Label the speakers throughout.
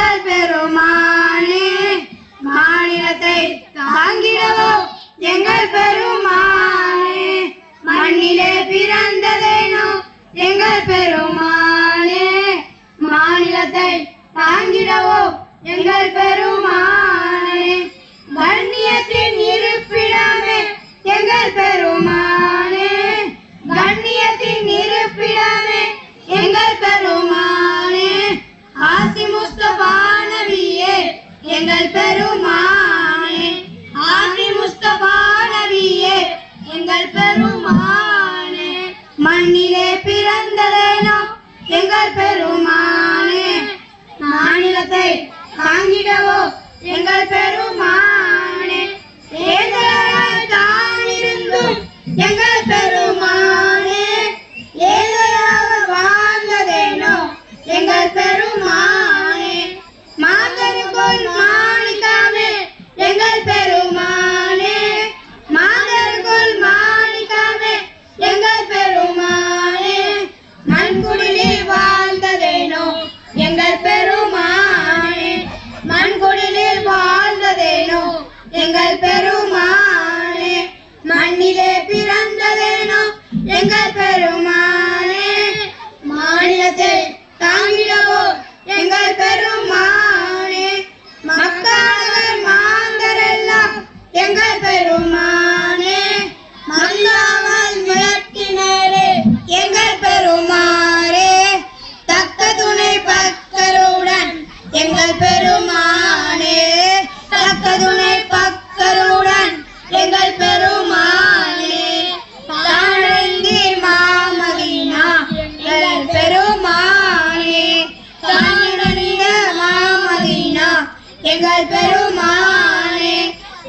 Speaker 1: எங்கள் பெருமானே, மாநிலத்தை தாங்கிடவோ எங்கள் பெருமானே, மண்ணிலே பிறந்ததேனோ எங்கள் பெருமானே, மாநிலத்தை தாங்கிடவோ எங்கள் பெருமானே, கண்ணியத்தின் இருப்பிடமே எங்கள் பெருமானே, கண்ணியத்தின் இருப்பிடமே எங்கள் பெருமானே, ஆசி முஸ்தபா நபியே எங்கள் பெருமானே, ஆசி முஸ்தபா நபியே எங்கள் பெருமானே, மண்ணிலே பிறந்ததேனோ எங்கள் பெருமானே, மாநிலத்தை தாங்கிடவோ எங்கள் பெருமானே, ஏழையாய் தான் இருந்தும் எங்கள் பெருமானே, ஏழையாக வாழ்ந்ததேனோ எங்கள் பெருமானே, மாதருக்குள் மாணிக்காமே எங்கள் பெருமானே, மாதருக்குள் மாணிக்காமே எங்கள் பெருமானே, மண்குடிலில் வாழ்ந்ததேனோ எங்கள் பெருமானே, மண்குடிலில் வாழ்ந்ததேனோ எங்கள் பெருமானே, மண்ணிலே பிறந்ததேனோ எங்கள் பெருமானே, மாநிலத்தை தாங்கிடவோ எங்கள் பெருமானே, மக்கள் மாந்தரெல்லாம் எங்கள் பெருமானே, மல்லாமல் முயற்சினரே எங்கள் பெருமானே, தக்க துணை பக்கருடன் எங்கள் பெருமானே, தக்க துணை பக்கருடன் எங்கள் பெருமானே, தானந்தீர் மாமதீனா எங்கள் பெருமானே, தானந்தீர் மாமதீனா எங்கள் பெருமானே,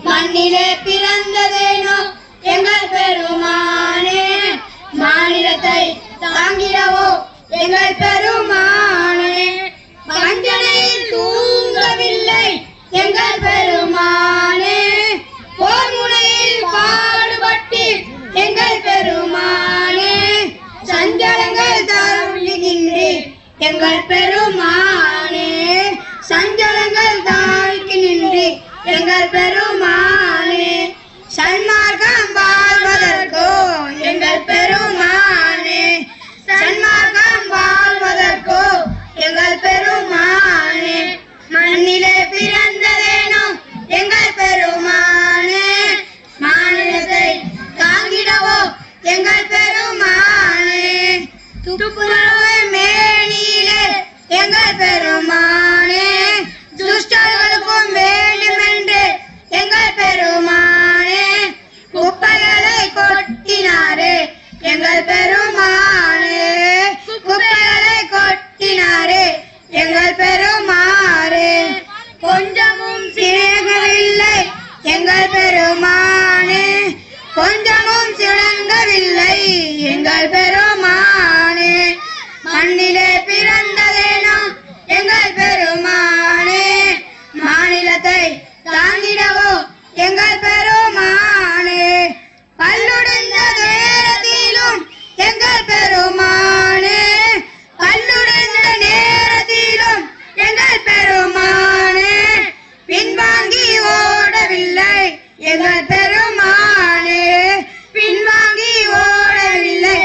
Speaker 1: மண்ணிலே பிறந்ததேனோ எங்கள் பெருமானே, மாநிலத்தை தாங்கிடவோ எங்கள் பெருமானே, வஞ்சனையில் தூங்கவில்லை எங்கள் பெருமானே, போர் முனையில் பாடுபட்டு எங்கள் பெருமானே, சஞ்சலங்கள் தாழ்கின்றீர் எங்கள் பெருமானே, சஞ்சலங்கள் தாழ்கி நின்று எங்கள் பெருமானே, சன்மார்க்கம் வாழ்வதற்கோ எங்கள் பெருமானே, சன்மார்க்கம் வாழ்வதற்கோ எங்கள் பெருமானே, மண்ணிலே பிறந்ததேனோ எங்கள் பெருமானே, மாநிலத்தை தாங்கிடவோ எங்கள் பெருமானே, துப்புரவு மேனியிலே எங்கள் பெருமானே, துஷ்டர்களுக்கும் வேண்டுமென்று எங்கள் பெருமானே, குப்பைகளை கொட்டினாரே எங்கள் பெருமானே, குப்பைகளை கொட்டினாரே எங்கள் பெருமானே, கொஞ்சமும் சிறங்கவில்லை எங்கள் பெருமானே, கொஞ்சமும் சிறங்கவில்லை எங்கள் பெருமானே, மண்ணிலே பிறந்ததேனோ எங்கள் பெருமானே, மாநிலத்தை தாங்கிடவோ எங்கள் பெருமானே, கல்லுடைந்த நேரத்திலும் எங்கள் பெருமானே, கல்லுடைந்த நேரத்திலும் எங்கள் பெருமானே, பின்வாங்கி ஓடவில்லை எங்கள் பெருமானே, பின்வாங்கி ஓடவில்லை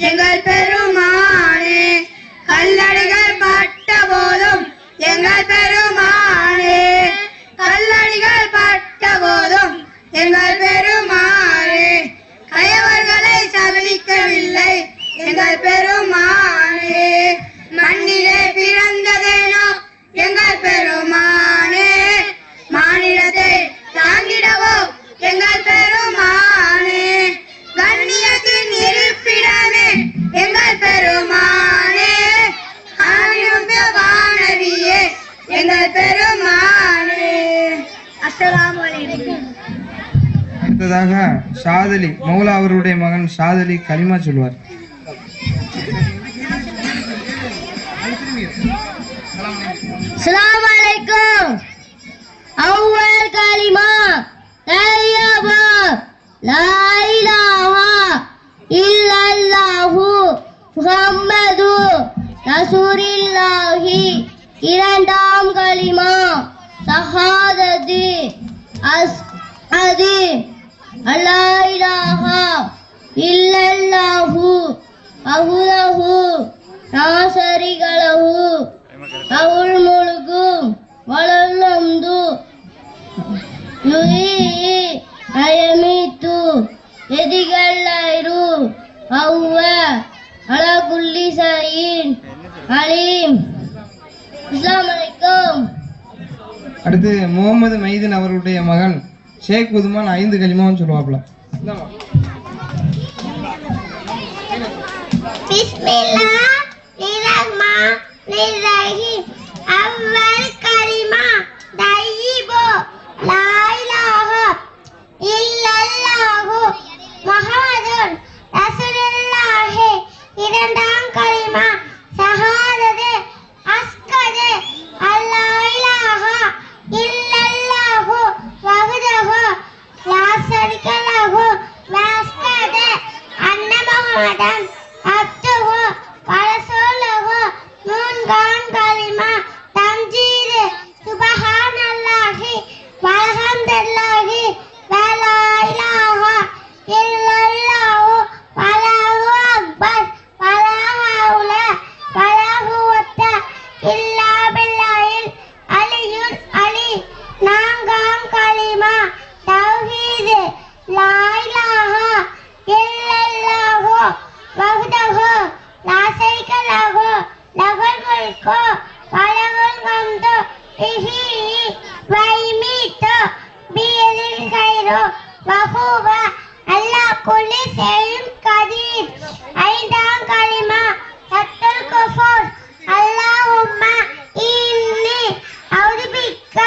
Speaker 1: எங்கள் பெருமானே, கல்லடிகள் பட்ட போதும் எங்கள் பெருமானே, கல்லடிகள் பட்ட போதும் எங்கள் பெருமானே, கயவர்களை சபிக்கவில்லை எங்கள் பெருமானே, மண்ணிலே பிறந்ததேனோ எங்கள் பெருமானே, மாநிலத்தை தாங்கிடவோ எங்கள் பெருமானே, கண்ணியத்தின் இருப்பிடமே எங்கள் பெருமானே, ஆயுதவானவியே எங்கள் பெருமானே. அஸ்ஸலாமு அலைக்கும்.
Speaker 2: அடுத்ததாக ஷாதலி மௌலா அவருடைய மகன் ஷாதலி கலிமா சொல்வார்.
Speaker 1: அஸ்ஸலாமு அலைக்கும். அவ்வல் கலிமா தய்யபா லா இலாஹா இல்லல்லாஹு முஹம்மது ரசூலுல்லாஹி இரண்டாம் களிமா ஷஹாதத்து அது அல்லா இலாஹா இல்லல்லாஹு வஹ்தஹு லா ஷரீக லஹு லஹுல் முல்கு வலல் ஹம்து யுஹ்யி வ யுமீத்து பியதிஹில் கைரு வஹுவ அலா குல்லி ஷைஇன் அலீம். அஸ்ஸலாமு அலைக்கும்.
Speaker 2: அடுத்து முகமது மைதீன் அவருடைய மகன் ஷேக் உதுமான் 5 கலிமாவும் சொல்லுவாப்ல.
Speaker 1: பிஸ்மில்லாஹிர்ரஹ்மானிர்ரஹீம். அவ்வல் கலிமா தய்யிபு லா இலாஹா இல்லல்லாஹு முஹம்மதுர் ரசூலுல்லாஹி. இரண்டாம் கலிமா ஷஹாதத்து அஸ்கது அல்லா இலாஹா இல்லல்லாஹு வஹ்தஹு லா ஷரீக லஹு வஅஸ்கது அன்ன முஹம்மதன் அப்துஹு வ ரசூலுஹு. மூன்றாம் கலிமா தம்ஜீது சுப்ஹானல்லாஹி வல்ஹம்துலில்லாஹி வலா இலாஹா இல்லல்லாஹு வல்லாஹு அக்பர் வலா ஹவுல வலா குவத்த இல்லா பில்லாஹில் அலியுல் அலி. நான்காம் கலிமா தௌஹீது லா இலாஹா இல்லல்லாஹு வஹ்தஹு லா ஷரீக லஹு லஹுல் முல்கு வலஹுல் ஹம்து யுஹ்யி வ யுமீத்து பியதிஹில் கைரு வஹுவ அலா குல்லி ஷைஇன் கதீர். ஐந்தாம் கலிமா தத்துல் குஃபூர் அல்லாஹும்ம இன்னி அஊது பிக்க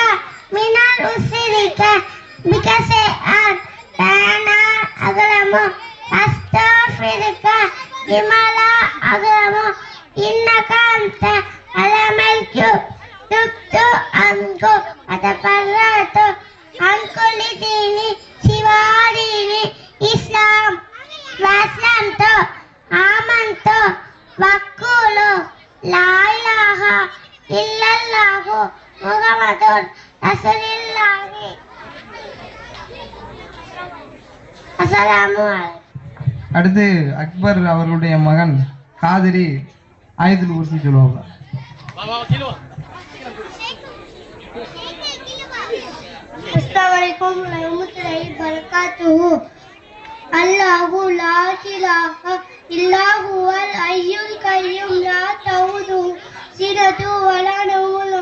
Speaker 1: மினல் உஸ்ரிக பிக ஷைஅன் லா அக்லமு அஸ்தஃபிருக லிமா அக்லமு இன்னக அன்த அலமல் துப்து அன்கு அதபர்ரது அன்குலி தீனி சிவா தீனி இஸ்லாம் வஸ்லம்து ஆமன்து வக்கூலு லா இலாஹா இல்லல்லாஹு முஹம்மதுர் ரசூலுல்லாஹி. அஸ்ஸலாமு அலைக்கும்.
Speaker 2: அடுத்து அக்பர் அவர்களுடைய மகன் காதிரி ஆயத்துல் குர்சி சொல்லுவாங்க.
Speaker 1: அஸ்ஸலாமு அலைக்கும் வரஹ்மத்துல்லாஹி வபரகாத்துஹு. அல்லாஹு லா இலாஹா இல்லா ஹுவல் ஹய்யுல் கய்யூம் லா தஊதுஹு சினத்து வலா நௌம்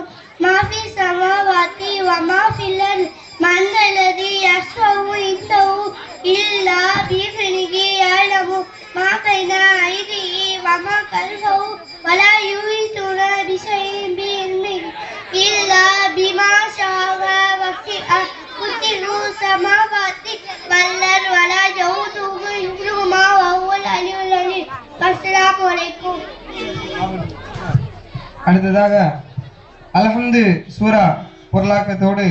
Speaker 1: மா ஃபிஸ் ஸமாவாத்தி வ மா ஃபில் அர்த் மன் அல்லதி யஷ்ஃபஉ இன்தஹு இல்லா பிஇذنஹி யஅலமு மா பைன ஐதிஹி வ மா கல்ஃபஹு வலா யுஹீதுன பிஷைஇன் பிஇல்மிஹி இல்லா பிமா ஷாஅ வஸிஅ குர்சியுஹு ஸமாவாத்தி வல் அர்த் வலா யஊதுஹு ஹிஃப்துஹுமா வ ஹுவல் அலியுல் அலீம். அஸ்ஸலாமு அலைக்கும்.
Speaker 2: அடுத்ததாக அல்ஹம்து சூரா பொருளாக்கத்தோடு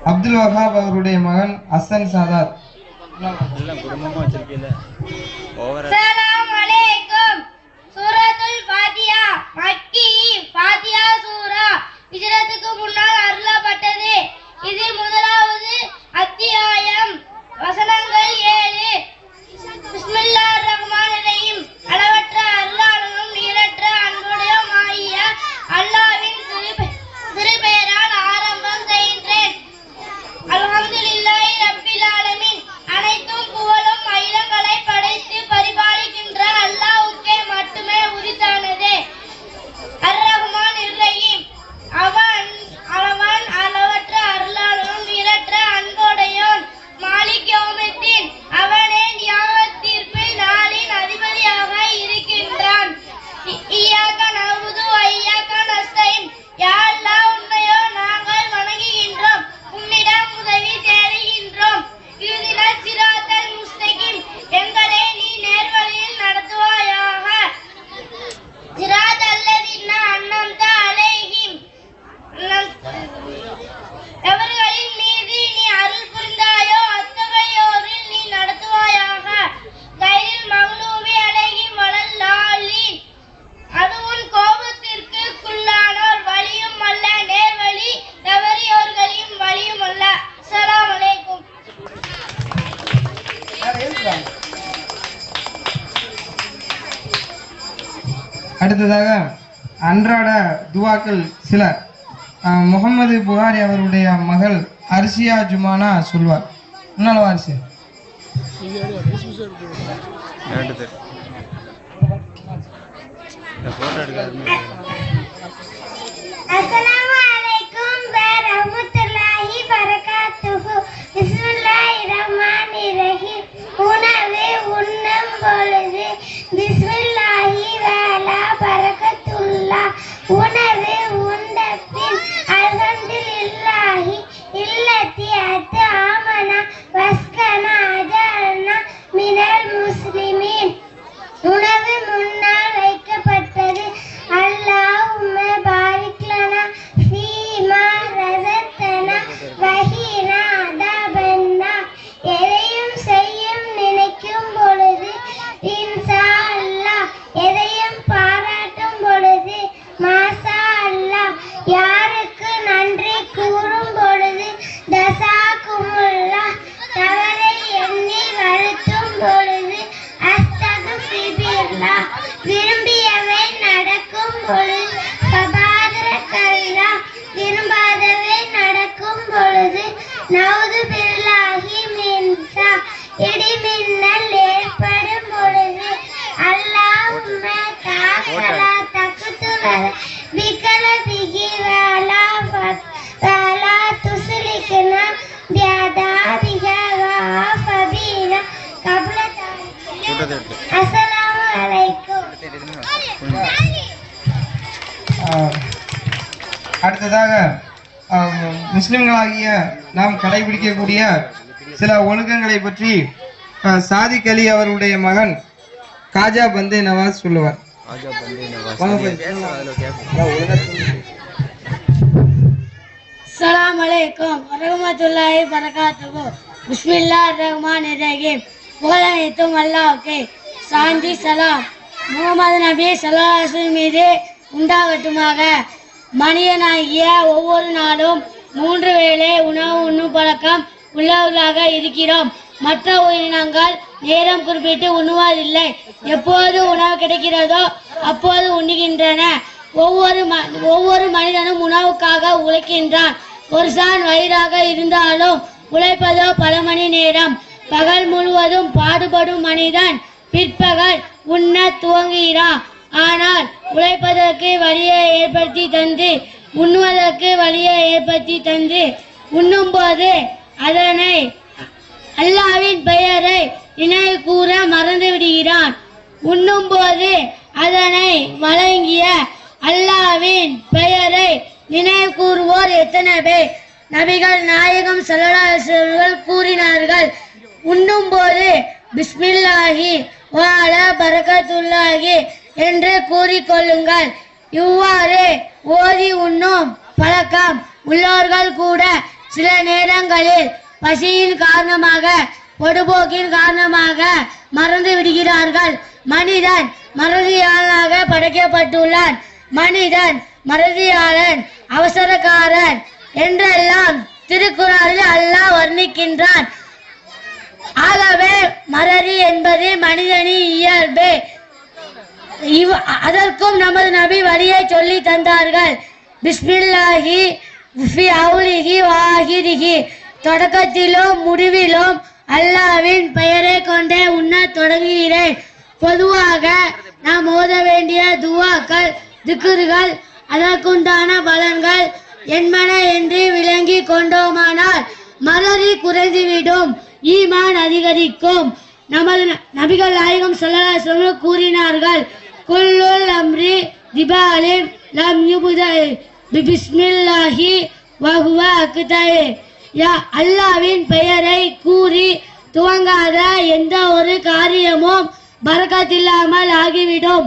Speaker 2: அப்துல் வஹாப் அவருடைய மகன் ஹசன் சாதாத்.
Speaker 1: அஸ்ஸலாமு அலைக்கும். சூரத்துல் ஃபாத்திஹா மக்கி ஃபாத்திஹா சூரா ஹிஜ்ரத்துக்கு முன்னால் அருளப்பட்டது. இது முதலாவது அத்தியாயம். வசனங்கள் 7. பிஸ்மில்லாஹிர் ரஹ்மானிர் ரஹீம். அளவற்ற அருளாளனும் நீரற்ற அன்புடையவனுமாகிய அல்லாஹ்வின் திருப்பெயரால் ஆரம்பம் செய்கின்றேன். அல்ஹம்துலில்லாஹி ரப்பில் ஆலமீன். அனைத்தும் புகழும் அகிலங்களை படைத்து பரிபாலிக்கும்
Speaker 2: அடுத்ததாக அன்றாட துவாக்கள் சில முகமது புகாரி அவருடைய மகள் அர்சியா ஜுமானா சொல்வார். முன்னாள் வாரிசு
Speaker 1: அஸ்ஸலாமு அலைக்கும் வரஹ்மத்துல்லாஹி பரகாத்துஹு. பிஸ்மில்லாஹிர் ரஹ்மானிர் ரஹீம். உணவு உண்ணும் பொழுது பிஸ்மில்லாஹி வலா பரகத்துல்லாஹ். உணவு உண்ட பின் அல்ஹம்துலில்லாஹி இல்லத்தி அத்து ஆமனா வஸ்கனா அஜல்னா மினல் முஸ்லிமீன். உணவு முன்னால் வைக்கப்பட்டது. அல்லாஹும்ம பாரிக் லனா ஃபீமா ரஸக்தனா வஹீனா அதாபன்னா. எதையும் செய்யும் நினைக்கும் பொழுது இன்ஷா அல்லாஹ். எதையும் பாராட்டும் பொழுது மாஷா அல்லாஹ். யாருக்கு நன்றி கூறும் பொழுது தஸாகுமுல்லாஹ். தவறை எண்ணி வருத்தும் பொழுது அஸ்தக்ஃபிருல்லாஹ். விரும்பியவை நடக்கும் பொழுது ஃபபாரக்கல்லாஹ். விரும்பாதவை நடக்கும் பொழுது நவுது பில்லாஹி மின்ஹா. இடிமின்னல் ஏற்படும் பொழுது அல்லாஹும்ம தஆலா தக்துல பிகல பிகி வலா வலா துஸ்லிக்னா பியதாபிகா வஃபபீனா கப்ல. அஸ்ஸலாமு அலைக்கும்.
Speaker 2: அடுத்ததாக முஸ்லிம்களாகிய நாம் கடைபிடிக்கக்கூடிய சில ஒழுக்கங்களை பற்றி சாதிக் அலி அவருடைய மகன் காஜா பந்தே நவாஸ் சொல்லுவார்.
Speaker 3: அஸ்ஸலாமு அலைக்கும் வரஹ்மத்துல்லாஹி பரகாத்துஹு. பிஸ்மில்லாஹிர் ரஹ்மானிர் ரஹீம். புகழனைத்தும் அல்லாஹ்வுக்கே, சாந்தி சலாம் முகமது நபி ஸல்லல்லாஹு அலைஹி வஸல்லம் மீது உண்டாகட்டுமாக. மனிதனாகிய ஒவ்வொரு நாளும் 3 வேளை உணவு உண்ணும் பழக்கம் உள்ளவர்களாக இருக்கிறோம். மற்ற உயிரினங்கள் நேரம் குறிப்பிட்டு உண்ணுவதில்லை. எப்போது உணவு கிடைக்கிறதோ அப்போது உண்ணுகின்றன. ஒவ்வொரு மனிதனும் உணவுக்காக உழைக்கின்றான். ஒரு சான் வயிறாக இருந்தாலும் உழைப்பதோ பல மணி நேரம். பகல் முழுவதும் பாடுபடும் மனிதன் பிற்பகல் உண்ண துவங்குகிறான். ஆனால் உழைப்பதற்கு வழியை ஏற்படுத்தி தந்து உண்ணுவதற்கு வழியை ஏற்படுத்தி தந்து உண்ணும் போது அதனை அல்லாஹ்வின் பெயரை நினைவு கூற மறந்து விடுகிறான். உண்ணும் போது அதனை வழங்கிய அல்லாஹ்வின் பெயரை நினைவு கூறுவோர் எத்தனை பேர்? நபிகள் நாயகம் ஸல்லல்லாஹு அலைஹி வஸல்லம் கூறினார்கள், உண்ணும் போது பிஸ்மில்லாஹி வ அலா பரகத்துல்லாஹி என்று கூறிக்கொள்ளுங்கள். இவ்வாறு ஓதி உண்ணும் பழக்கம் உள்ளவர்கள் கூட சில நேரங்களில் பசியின் காரணமாக பொடுபோக்கின் காரணமாக மறந்து விடுகிறார்கள். மனிதன் மறதியாளனாக படைக்கப்பட்டுள்ளான். மனிதன் மறதியாளன், அவசரக்காரன் என்றெல்லாம் திருக்குறளில் அல்லாஹ் வர்ணிக்கின்றான். ஆகவே மறதி என்பது மனிதனின் இயல்பு. அதற்கும் நமது நபி வழியை சொல்லி தந்தார்கள். பிஸ்மில்லாஹி ஃபி அவுலிஹி வாஹிரிஹி. தொடக்கத்திலும் முடிவிலும் அல்லாஹ்வின் பெயரை கொண்டே உண்ணத் தொடங்குகிறேன். பொதுவாக நாம் ஓத வேண்டிய துவாக்கள், திக்ருகள், அதற்குண்டான பலன்கள் என்பன என்று விளங்கி கொண்டோமானால் மறதி குறைந்துவிடும், ஈமான் அதிகரிக்கும். நமது நபிகள் நாயகம் ஸல்லல்லாஹு அலைஹி வஸல்லம் கூறினார்கள், குல்லுல் அம்ரி திபாலின் லம் யுபதா பிஸ்மில்லாஹி வஹுவ அக்தய். அல்லாஹ்வின் பெயரை கூறி துவங்காத எந்த ஒரு காரியமும் பரக்கத்தில்லாமல் ஆகிவிடும்.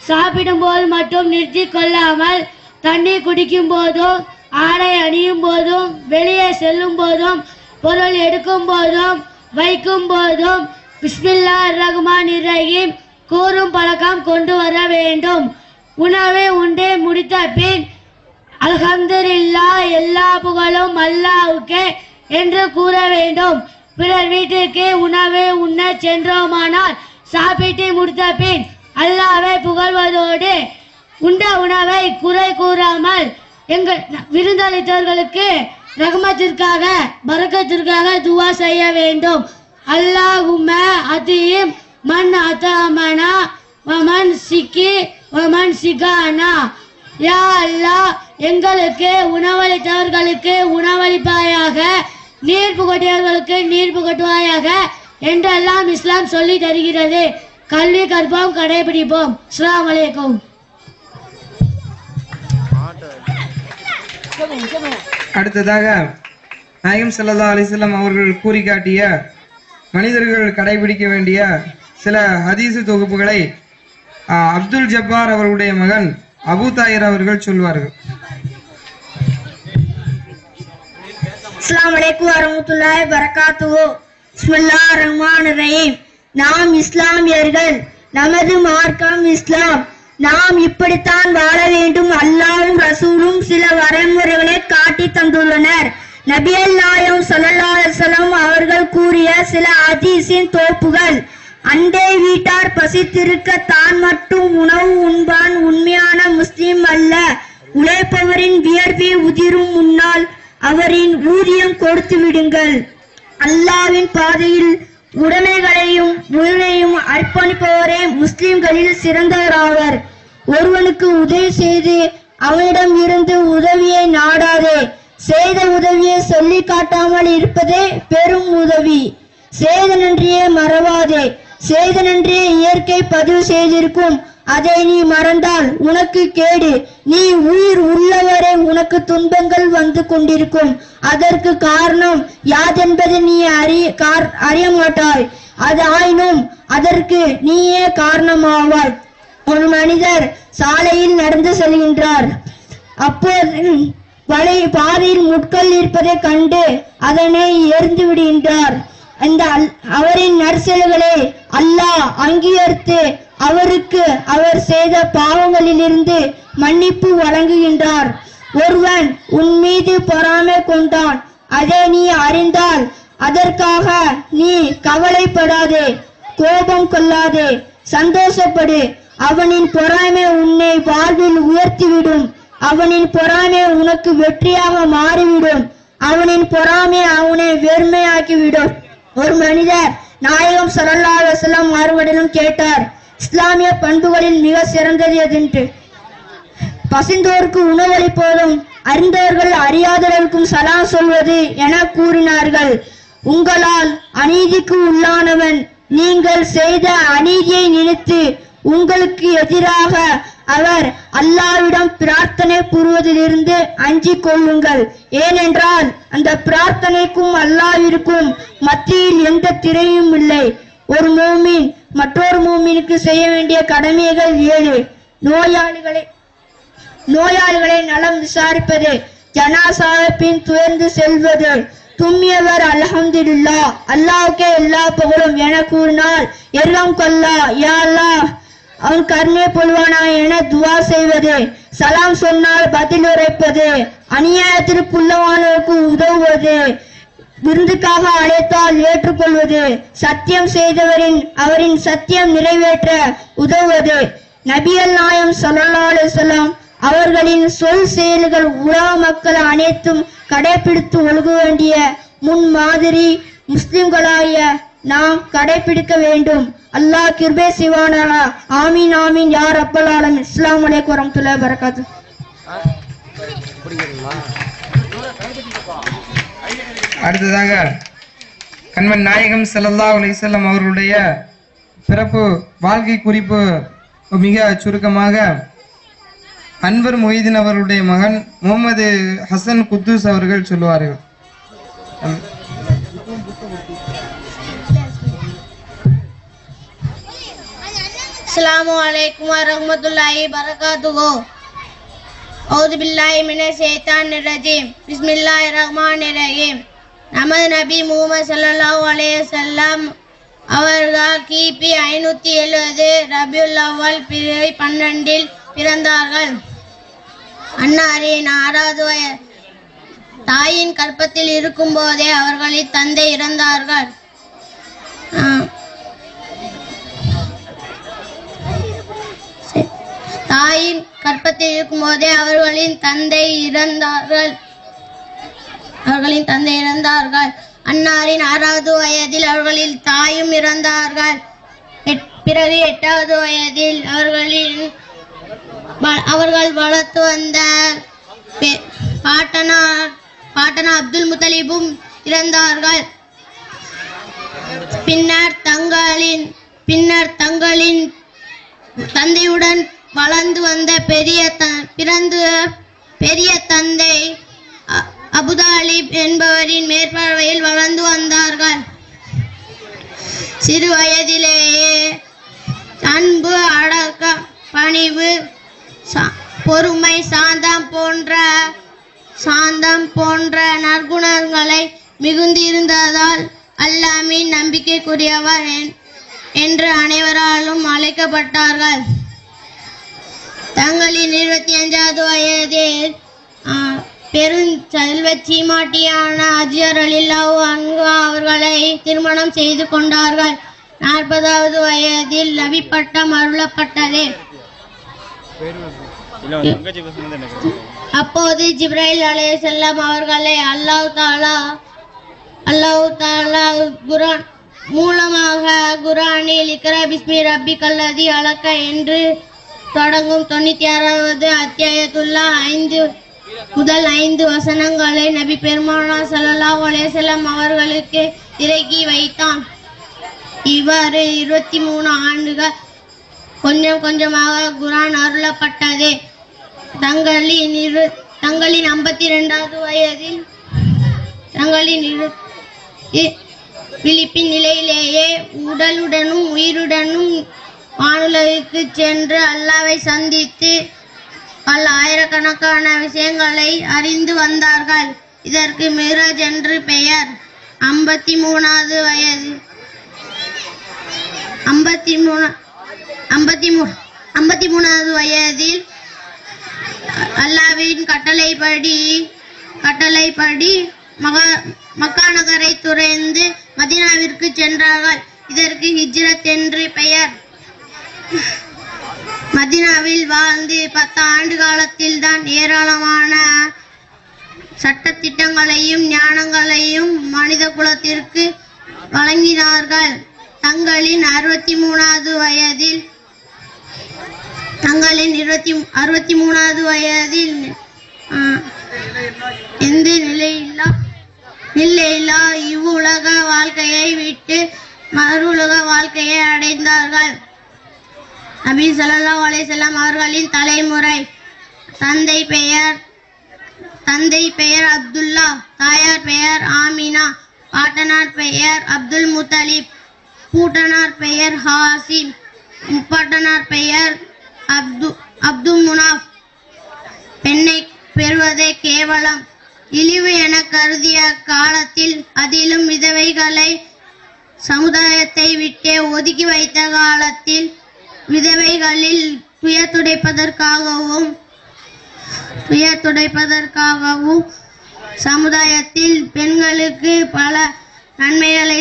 Speaker 3: சாப்பிடும் போது மட்டும் நிறுத்தி கொள்ளாமல் தண்ணீர் குடிக்கும் போதும், ஆடை அணியும் போதும், வெளியே செல்லும் போதும், பொருள் எடுக்கும் போதும், வைக்கும் போதும் பிஸ்மில்லாஹிர் ரஹ்மானிர் ரஹீம் கூறும் பழக்கம் கொண்டு வர வேண்டும். உணவை உண்டே முடித்த பின் அல்ஹம்துலில்லாஹ், எல்லா புகழும் அல்லாஹ்வுக்கே என்று கூற வேண்டும். பிறர் வீட்டிற்கு உணவை உண்ண சென்றோமானால் சாப்பிட்டு முடித்த பின் அல்லாஹ்வை புகழ்வதோடு உண்ட உணவை குறை கூறாமல் எங்கள் விருந்தளித்தவர்களுக்கு ரஹ்மத்திற்காக பரக்கத்திற்காக துவா செய்ய வேண்டும். அல்லாஹும்ம அதீம் மன் அதமனா வமன் சிக்கி வமன் சிகானா. யா அல்லாஹ், எங்களுக்கு உணவளித்தவர்களுக்கு உணவளிப்பாயாக, நீர் புகட்டியவர்களுக்கு நீர் புகட்டுவாயாக என்றெல்லாம் இஸ்லாம் சொல்லி தருகிறது. கல்வி கற்போம், கடைபிடிப்போம். அஸ்ஸலாமு அலைக்கும்.
Speaker 2: அடுத்ததாக நாயகம் ஸல்லல்லாஹு அலைஹி வஸல்லம் அவர்கள் கூறி காட்டிய மனிதர்கள் கடைபிடிக்க வேண்டிய சில ஹதீஸ் தொகுப்புகளை அப்துல் ஜப்பார் அவர்களுடைய மகன் அபு தாயிர் அவர்கள் சொல்வார்கள்.
Speaker 4: அஸ்ஸலாமு அலைக்கும் வரஹ்மத்துல்லாஹி வபரகாத்துஹு. பிஸ்மில்லாஹிர் ரஹ்மானிர் ரஹீம். நாம் இஸ்லாமியர்கள், நமது மார்க்கம் இஸ்லாம். நாம் இப்படித்தான் வாழ வேண்டும். அல்லாஹ்வும் ரசூலும் சில வரைமுறைகளை காட்டி தந்துள்ளனர். நபிகள் நாயகம் ஸல்லல்லாஹு அலைஹி வஸல்லம் அவர்கள் கூறிய சில ஹதீஸின் தோப்புகள். அண்டை வீட்டார் பசித்திருக்க தான் மட்டும் உணவு உண்பான் உண்மையான முஸ்லிம் அல்ல. உழைப்பவரின் வியர்வை உதிரும் முன்னால் அவரின் ஊதியம் கொடுத்து விடுங்கள். அல்லாஹ்வின் பாதையில் உடைமைகளையும் உயிரையும் அர்ப்பணிப்பவரே முஸ்லிம்களில் சிறந்தவராவர். ஒருவனுக்கு உதவி செய்து அவனிடம் இருந்து உதவியை நாடாதே. செய்த உதவியை சொல்லி காட்டாமல் இருப்பதே பெரும் உதவி. செய்த நன்றியை மறவாதே. செய்த நன்றியை இயற்கை பதிவு செய்திருக்கும். அதை நீ மறந்தால் உனக்கு கேடு. நீ உயிர் உள்ளவரை உனக்கு துன்பங்கள் வந்து கொண்டிருக்கும். அதற்கு காரணம் யாதென்பது நீ அறிய மாட்டாய். அது ஆயினும் அதற்கு நீயே காரணமாவாய். ஒரு மனிதர் சாலையில் நடந்து செல்கின்றார். அப்போது பாதையில் முட்கள் இருப்பதை கண்டு அதனை எரிந்து விடுகின்றார். அந்த அவரின் நற்செயல்களை அல்லாஹ் அங்கீகரித்து அவருக்கு அவர் செய்த பாவங்களிலிருந்து மன்னிப்பு வழங்குகின்றார். ஒருவன் உன் மீது பொறாமை கொண்டான். அதை நீ அறிந்தால் அதற்காக நீ கவலைப்படாதே, கோபம் கொள்ளாதே, சந்தோஷப்படு. அவனின் பொறாமை உன்னை வாழ்வில் உயர்த்திவிடும். அவனின் பொறாமை உனக்கு வெற்றியாக மாறிவிடும். அவனின் பொறாமை அவனை வெறுமையாக்கிவிடும். ஒரு மனிதர் நாயகம் ஸல்லல்லாஹு அலைஹி வஸல்லம் அவர்களிடம் கேட்டார், இஸ்லாமிய பண்புகளில் மிக சிறந்தது எதென்று. பசிந்தோருக்கு உணவளிப்பதும் அறிந்தவர்கள் அறியாதவர்களுக்கும் சலாம் சொல்வது என கூறினார்கள். உங்களால் அநீதிக்கு உள்ளானவன் நீங்கள் செய்த அநீதியை நினைத்து உங்களுக்கு எதிராக அவர் அல்லாஹ்விடம் பிரார்த்தனை புரிவதிலிருந்து அஞ்சிக் கொள்ளுங்கள். ஏனென்றால் அந்த பிரார்த்தனைக்கும் அல்லாஹ்விற்கும் மத்தியில் எந்த திரையும் இல்லை. ஒரு மூமின் மற்றொரு மூமினுக்கு செய்ய வேண்டிய கடமைகள் 7. நோயாளிகளை நலம் விசாரிப்பது, ஜனாசாவை பின் துயர்ந்து செல்வது, தும்மியவர் அல்ஹம்துலில்லாஹ் அல்லாஹ்வுக்கே எல்லா புகழும் என கூறினால் எல்லாம் கொல்லா யா அல்லாஹ் அவன் கருணை பொழுவானா என துவா செய்வது, சலாம் சொன்னால் பதில் உரைப்பது, அநியாயத்திற்குள்ளவானவருக்கு உதவுவது, விருந்துக்காக அழைத்தால் ஏற்றுக்கொள்வது, சத்தியம் செய்தவரின் அவரின் சத்தியம் நிறைவேற்ற உதவுவது. நபிகள் நாயகம் ஸல்லல்லாஹு அலைஹி வஸல்லம் அவர்களின் சொல் செயல்கள் உலக மக்கள் அனைத்தும் கடைபிடித்து ஒழுக வேண்டிய முன் மாதிரி முஸ்லிம்களாகிய நாம் கடைபிடிக்க வேண்டும். அல்லாஹ் கிருபை செய்வானாக. ஆமீன் ஆமீன் யா ரப்பல் ஆலமீன். அஸ்ஸலாமு அலைக்கும் வரஹ்மத்துல்லாஹி வபரகாத்துஹு.
Speaker 2: அடுத்ததாக கண்மன் நாயகம் ஸல்லல்லாஹு அலைஹி வஸல்லம் அவர்களுடைய பிறப்பு வாழ்க்கை குறிப்பு மிக சுருக்கமாக அன்வர் மொய்தீன் அவர்களுடைய மகன் முகமது ஹசன் குத்தூஸ் அவர்கள் சொல்லுவார்கள்.
Speaker 1: அஸ்ஸலாமு அலைக்கும் வரஹ்மத்துல்லாஹி வபரகாத்துஹு. அஊது பில்லாஹி மினஷ் ஷைத்தானிர் ரஜீம். பிஸ்மில்லாஹிர் ரஹ்மானிர் ரஹீம். நமது நபி முஹம்மது ஸல்லல்லாஹு அலைஹி வஸல்லம் அவர்கள் கிபி 570 ரபியுல் அவ்வல் பிறை 12 பிறந்தார்கள். அன்னாரின் 6வது தாயின் கற்பத்தில் இருக்கும் போதே அவர்களின் தந்தை இறந்தார்கள். தாயின் கற்பத்தில் இருக்கும்போதே அவர்களின் தந்தை இறந்தார்கள். அன்னாரின் 6வது வயதில் அவர்களின் தாயும் இறந்தார்கள். பிறகு 8வது வயதில் அவர்கள் வளர்த்து வந்த பாட்டனார் அப்துல் முத்தலிபும் இறந்தார்கள். பின்னர் தங்களின் தந்தையுடன் வளர்ந்து வந்த பெரிய தந்தை அபுதாலிப் என்பவரின் மேற்பார்வையில் வளர்ந்து வந்தார்கள். சிறு வயதிலேயே அன்பு, அடக்கம், பணிவு, பொறுமை, சாந்தம் போன்ற நற்குணங்களை மிகுந்திருந்ததால் அல்லாஹ்வின் நம்பிக்கைக்குரியவர் என்று அனைவராலும் அழைக்கப்பட்டார்கள். தங்களின் 25வது வயதில் பெருஞ்செல்வ சீமாட்டியான ஹஜ்ஜர் ரலியல்லாஹு அன்ஹு அவர்களை திருமணம் செய்து கொண்டார்கள். 40வது வயதில் நபி பட்டம் அருளப்பட்டது. அப்போது ஜிப்ரைல் அலைஹிஸ்ஸலாம் அவர்களை அல்லாஹ் தஆலா குர்ஆன் மூலமாக குர்ஆனில் இக்ரா பிஸ்மி ரப்பிக்கல் லதீ அலக என்று தொடங்கும் 96வது அத்தியாயத்துள்ள 5 முதல் 5 வசனங்களை நபி பெருமானார் ஸல்லல்லாஹு அலைஹி வஸல்லம் அவர்களுக்கு இறக்கி வைத்தான். இவ்வாறு 23 ஆண்டுகள் கொஞ்சம் கொஞ்சமாக குர்ஆன் அருளப்பட்டது. தங்களின் 52வது வயதில் விழிப்பின் நிலையிலேயே உடலுடனும் உயிருடனும் வானுலகிற்கு சென்று அல்லாஹ்வை சந்தித்து பல ஆயிரக்கணக்கான விஷயங்களை அறிந்து வந்தார்கள். இதற்கு மிராஜ் என்று பெயர். 53வது வயதில் அல்லாஹ்வின் கட்டளைப்படி மக்கா நகரை துறந்து மதீனாவிற்கு சென்றார்கள். இதற்கு ஹிஜ்ரத் என்று பெயர். மதீனாவில் வாழ்ந்து 10 ஆண்டு காலத்தில் தான் ஏராளமான சட்டத்திட்டங்களையும் ஞானங்களையும் மனித குலத்திற்கு வழங்கினார்கள். தங்களின் 63வது வயதில் எந்த நிலையில்லா இவ்வுலக வாழ்க்கையை விட்டு மறுவுலக வாழ்க்கையை அடைந்தார்கள். நபி ஸல்லல்லாஹு அலைஹி வஸல்லம் அவர்களின் தலைமுறை. தந்தை பெயர் அப்துல்லா, தாயார் பெயர் ஆமினா, பாட்டனார் பெயர் அப்துல் முத்தலிப், பூட்டனார் பெயர் ஹாசிம், முப்பாட்டனார் பெயர் அப்துல் முனாஃப். பெண்ணை பெறுவதே கேவலம், இழிவு என கருதிய காலத்தில், அதிலும் விதவைகளை சமுதாயத்தை விட்டே ஒதுக்கி வைத்த காலத்தில், விதவைகளில் துயர் துடைப்பதற்காகவும் சமுதாயத்தில் பெண்களுக்கு பல நன்மைகளை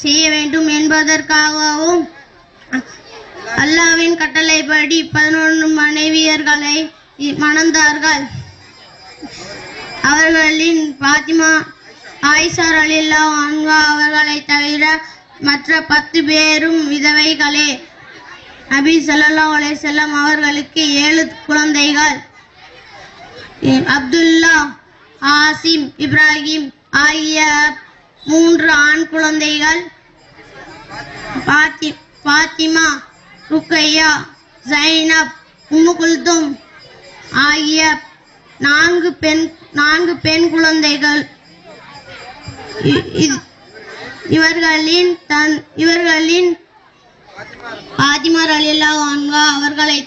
Speaker 1: செய்ய வேண்டும் என்பதற்காகவும் அல்லாஹ்வின் கட்டளைப்படி 11 மனைவியர்களை மணந்தார்கள். அவர்களின் பாத்திமா, ஆயிஷா ரலியல்லாஹு அன்ஹா அவர்களை தவிர மற்ற 10 பேரும் விதவைகளே. நபி ஸல்லல்லாஹு அலைஹி வஸல்லம் அவர்களுக்கு 7 குழந்தைகள். அப்துல்லா, ஆசிம், இப்ராஹிம் ஆகிய 3 ஆண் குழந்தைகள். பாத்திமா, ருக்கையா, ஜைனப், உம்மு குல்தும் ஆகிய 4 பெண் குழந்தைகள். இவர்களின் பாத்திமா ரலியல்லாஹு அன்ஹா அவர்களை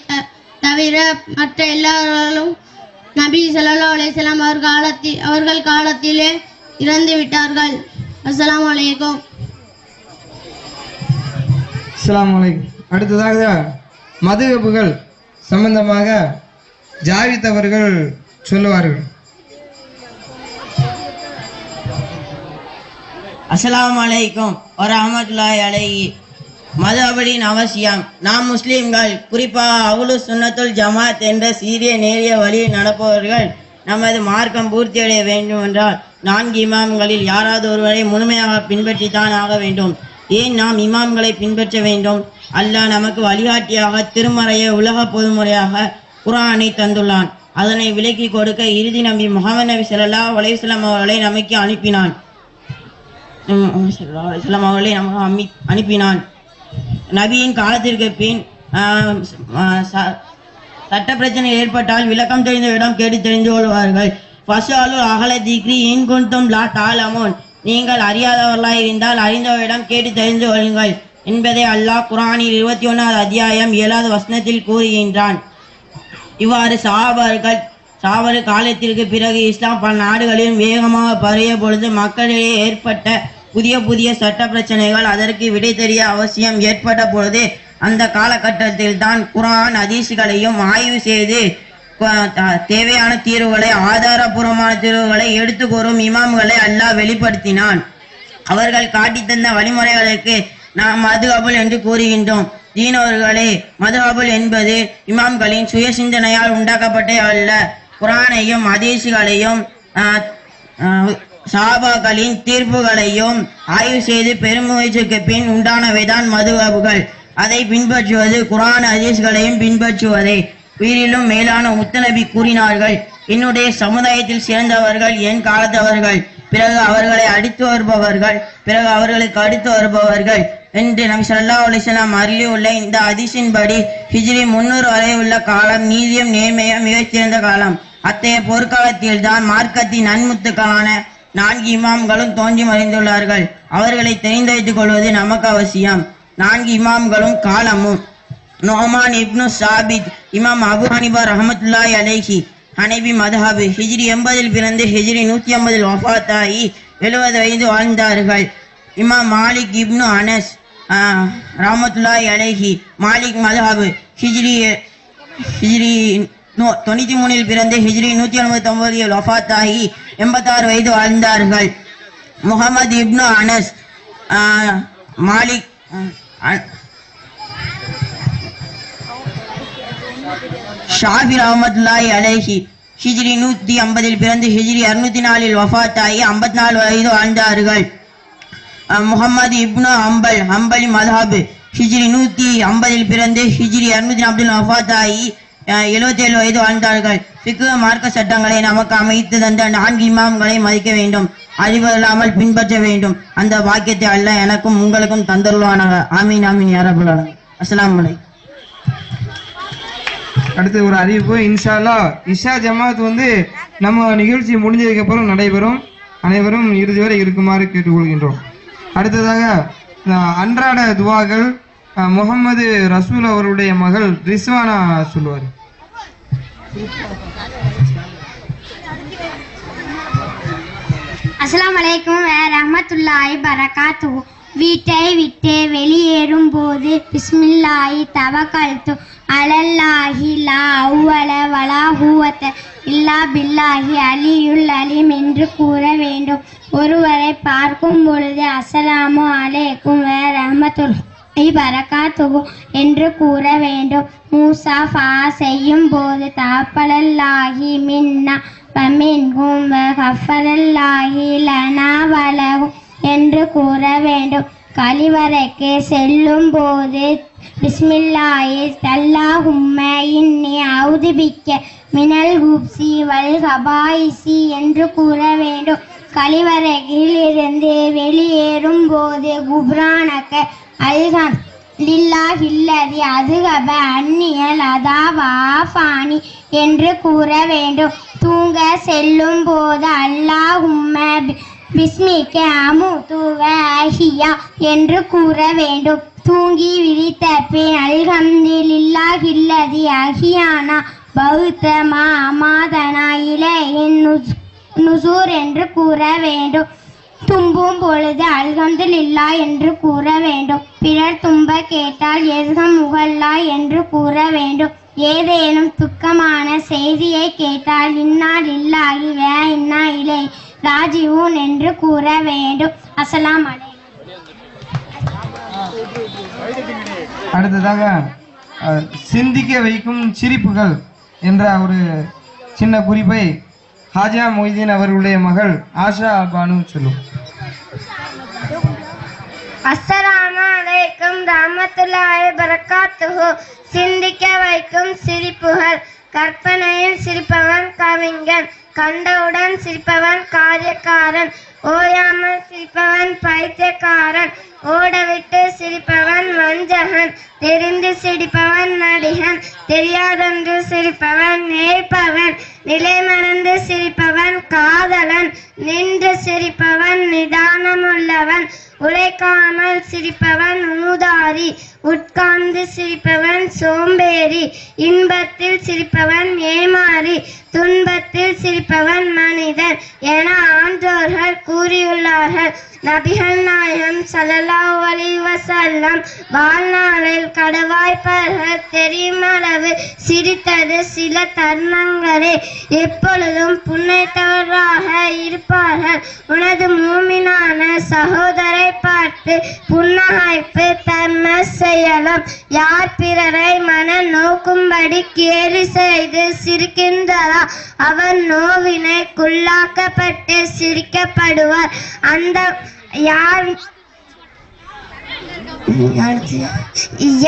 Speaker 1: தவிர மற்ற எல்லாரும் நபி ஸல்லல்லாஹு அலைஹி வஸல்லம் அவர்கள் காலத்திலே இறந்து விட்டார்கள். அஸ்ஸலாமு அலைக்கும்.
Speaker 2: அஸ்ஸலாமு அலைக்கும். அடுத்ததாக மதுஹபுகள் சம்பந்தமாக ஜாவித் அவர்கள் சொல்லுவார்கள்.
Speaker 5: அஸ்ஸலாமு அலைக்கும் வரஹ்மத்துல்லாஹி அலைஹி. மதுஹபின் அவசியம். நாம் முஸ்லிம்கள், குறிப்பாக அஹ்லு சுன்னத்துல் ஜமாத் என்ற சீரிய நேரிய வழியில் நடப்பவர்கள் நமது மார்க்கம் பூர்த்தியடைய வேண்டும் என்றால் 4 இமாம்களில் யாராவது ஒருவரை முழுமையாக பின்பற்றித்தான் ஆக வேண்டும். ஏன் நாம் இமாம்களை பின்பற்ற வேண்டும்? அல்லாஹ் நமக்கு வழிகாட்டியாக திருமறையை உலக பொதுமுறையாக குர்ஆனை தந்துள்ளான். அதனை விலக்கி கொடுக்க இறுதி நபி முஹம்மது நபி ஸல்லல்லாஹு அலைஹி வஸல்லம் அவர்களை நமக்கு அனுப்பினான். நபியின் காலத்திற்கு பின் சட்ட பிரச்சனை ஏற்பட்டால் விளக்கம் தெரிந்த இடம் கேட்டு தெரிந்து கொள்வார்கள். ஃபஸ்அலு அஹ்ல திக்ரி இன் குன்தும் லா தஅலமூன். நீங்கள் அறியாதவர்களாய் இருந்தால் அறிந்தவரிடம் கேட்டு தெரிந்து கொள்ளுங்கள் என்பதை அல்லாஹ் குர்ஆனில் 21வது அத்தியாயம் 7வது வசனத்தில் கூறுகின்றான். இவ்வாறு சஹாபாக்கள் காலத்திற்கு பிறகு இஸ்லாம் பல நாடுகளிலும் வேகமாக பரவிய பொழுது மக்களிடையே ஏற்பட்ட புதிய சட்ட பிரச்சனைகள், அதற்கு விடை தெரிய அவசியம் ஏற்பட்ட பொழுது அந்த காலகட்டத்தில் தான் குர்ஆன் ஹதீஸ்களையும் ஆய்வு செய்து தேவையான தீர்வுகளை, ஆதாரபூர்வமான தீர்வுகளை எடுத்து கூறும் இமாம்களை அல்லாஹ் வெளிப்படுத்தினான். அவர்கள் காட்டி தந்த வழிமுறைகளுக்கு நாம் மதுஹபுல் என்று கூறுகின்றோம். தீனவர்களே, மதுஹபுல் என்பது இமாம்களின் சுய சிந்தனையால் உண்டாக்கப்பட்ட அல்ல. குர்ஆனையும் ஹதீஸ்களையும் சஹாபாக்களின் தீர்ப்புகளையும் ஆய்வு செய்து பெருமுயற்சிக்கு பின் உண்டானவைதான் மதுஹபுகள். அதை பின்பற்றுவது குர்ஆன் ஹதீஸ்களையும் பின்பற்றுவதே. உயிரிலும் மேலான முத்தநபி கூறினார்கள், என்னுடைய சமுதாயத்தில் சேர்ந்தவர்கள் என் காலத்தவர்கள், பிறகு அவர்களை அடுத்து வருபவர்கள், பிறகு அவர்களுக்கு அடுத்து வருபவர்கள் என்று நபி ஸல்லல்லாஹு அலைஹி வஸல்லம் அருளியுள்ள இந்த ஹதீஸின்படி ஹிஜ்ரி 300 வரை உள்ள காலம் நீதியும் நேர்மையும் மிகச்சிறந்த காலம். அத்தகைய பொற்காலத்தில் தான் மார்க்கத்தின் நன்முத்துக்களான 4 இமாம்களும் தோன்றி மறைந்துள்ளார்கள். அவர்களை தெரிந்து வைத்துக் கொள்வது நமக்கு அவசியம். 4 இமாம்களும் காலமும்: நுஅமான் இப்னு சாபித், இமாம் அபு ஹனீஃபா ரஹ்மத்துல்லாஹி அலைஹி, ஹனபி மதுஹப், ஹிஜ்ரி 80 பிறந்து ஹிஜ்ரி 150 வஃபாத்தாகி 70 வயது வாழ்ந்தார்கள். இமாம் மாலிக் இப்னு அனஸ் ரஹ்மத்துல்லாஹி அலைஹி, மாலிக் மதுஹப், ஹிஜ்ரி 93 பிறந்து ஹிஜ்ரி 179 வஃபாத்தாகி 86 வயது வாழ்ந்தார்கள். முஹம்மது இப்னு அனஸ் மாலிக் ஷாஃபி ரஹ்மத்துல்லாஹி அலைஹி, ஹிஜ்ரி 150 பிறந்து ஹிஜ்ரி 204 வஃபாத்தாகி 54 வயது வாழ்ந்தார்கள். முஹம்மது இப்னு ஹம்பலி மதுஹப், ஹிஜ்ரி 150 பிறந்து ஹிஜ்ரி 240 வஃபாத்தாகி 77 வயது வாழ்ந்தார்கள். ஃபிக்ஹ் மார்க்க சட்டங்களை நமக்கு அமைத்து தந்த 4 இமாம்களை மதிக்க வேண்டும், அறிவில்லாமல் பின்பற்ற வேண்டும். அந்த வாக்கியத்தை அல்லாஹ் எனக்கும் உங்களுக்கும் தந்தருள்வானாக. ஆமீன் ஆமீன் யா ரப்பல் ஆலமீன். அஸ்ஸலாமு அலைக்கும்.
Speaker 2: அடுத்து ஒரு அறிவிப்பு. இன்ஷா அல்லாஹ் இஷா ஜமாத் நம்ம நிகழ்ச்சி முடிஞ்சதுக்கு அப்புறம் நடைபெறும். அனைவரும் இறுதி வரை இருக்குமாறு கேட்டுக்கொள்கின்றோம். அடுத்ததாக அன்றாட துவாக்கள் முகமது ரசூல் அவருடைய மகள் ரிஸ்வானா சொல்லுவார்.
Speaker 1: அஸ்ஸலாமு அலைக்கும் வரஹ்மத்துல்லாஹி பரகாத்துஹு. வீட்டை விட்டு வெளியேறும் போது பிஸ்மில்லாஹி தவக்கல்து அலல்லாஹி லா அவ்வல வலா ஹுவத இல்லா பில்லாஹி அலியுல் அலீம் என்று கூற வேண்டும். ஒருவரை பார்க்கும் பொழுது அஸ்ஸலாமு அலைக்கும் வரஹ்மத்துல்லாஹி பரகாத்துஹு என்று கூற வேண்டும். மூசாஃபா செய்யும் போது தப்பலல்லாஹி மின்னா வமின்ஹும் வகஃபரல்லாஹி லனா வலஹும் என்று கூற வேண்டும். கழிவறைக்கு செல்லும் போது பிஸ்மில்லாஹி அல்லாஹும்ம இன்னி அஊது பிக்க மினல் குப்ஸி வல் கபாயிஸி என்று கூற வேண்டும். கழிவறையில் இருந்து வெளியேறும் போது குப்ரானக அல்ஹம் லில்லாஹில்லதி அதுகப அந்நியல் அதாவாஃபானி என்று கூற வேண்டும். தூங்க செல்லும் போது அல்லாஹும்ம பிஸ்மிக அமுது வ அஹ்யா என்று கூற வேண்டும். தூங்கி விழித்த பின் அல்ஹம்துலில்லாஹில்லதி அஹ்யானா பௌத்த மா அமாதனா இலையின் நுசூர் என்று கூற வேண்டும். தும்பும் பொழுது அல்ஹம்துலில்லாஹ் என்று கூற வேண்டும். பிறர் தும்ப கேட்டால் எர்ஹமுகல்லா என்று கூற வேண்டும். ஏதேனும் துக்கமான செய்தியை கேட்டால் இன்னா லில்லாஹி வ இன்னா இலைஹி ராஜிஊன் என்று கூற வேண்டும். அஸ்ஸலாமு அலைக்கும்.
Speaker 2: அடுத்ததாக சிந்திக்க வைக்கும் சிரிப்புகள் என்ற ஒரு சின்ன குறிப்பை ஹாஜா மொய்தீன் அவர்களுடைய மகள் ஆஷா பானு சொல்லும்.
Speaker 1: அஸ்ஸலாமு அலைக்கும் ரஹ்மத்துல்லாஹி பரக்காத்துஹு. சிந்திக்க வைக்கும் சிரிப்புகள். கற்பனையில் சிரிப்பவன் கவிஞன், கண்டவுடன் சிரிப்பவன் காரியக்காரன், ஓயாமல் சிரிப்பவன் பைத்தியக்காரன், ஓடவிட்டு சிரிப்பவன் வஞ்சகன், தெரிந்து சிரிப்பவன் நடிகன், தெரியாதென்று சிரிப்பவன் நேர்ப்பவன், நிலை மறந்து சிரிப்பவன் காதலன், நின்று சிரிப்பவன் நிதானமுள்ளவன், உழைக்காமல் சிரிப்பவன் ஊதாரி, உட்கார்ந்து சிரிப்பவன் சோம்பேறி, இன்பத்தில் சிரிப்பவன் ஏமாறி, துன்பத்தில் சிரிப்பவன் மனிதன் என ஆன்றோர்கள் கூறியுள்ளார்கள். நபிகள் நாயகம் ஸல்லல்லாஹு அலைஹி வஸல்லம் வாழ்நாளில் கடவாய்ப்பார்கள் தெரியுமளவு சிரித்தது சில தருணங்களே. எப்பொழுதும் புன்னகைத்தவராக இருப்பார்கள். உனது மூமினான சகோதரை பார்த்து புன்னகைப்பு தர்ம செய்யலாம். யார் பிறரை மன நோக்கும்படி கேலி செய்து சிரிக்கின்றாரோ அவர் நோவினைக்குள்ளாக்கப்பட்டு சிரிக்கப்படுவார். அந்த யார்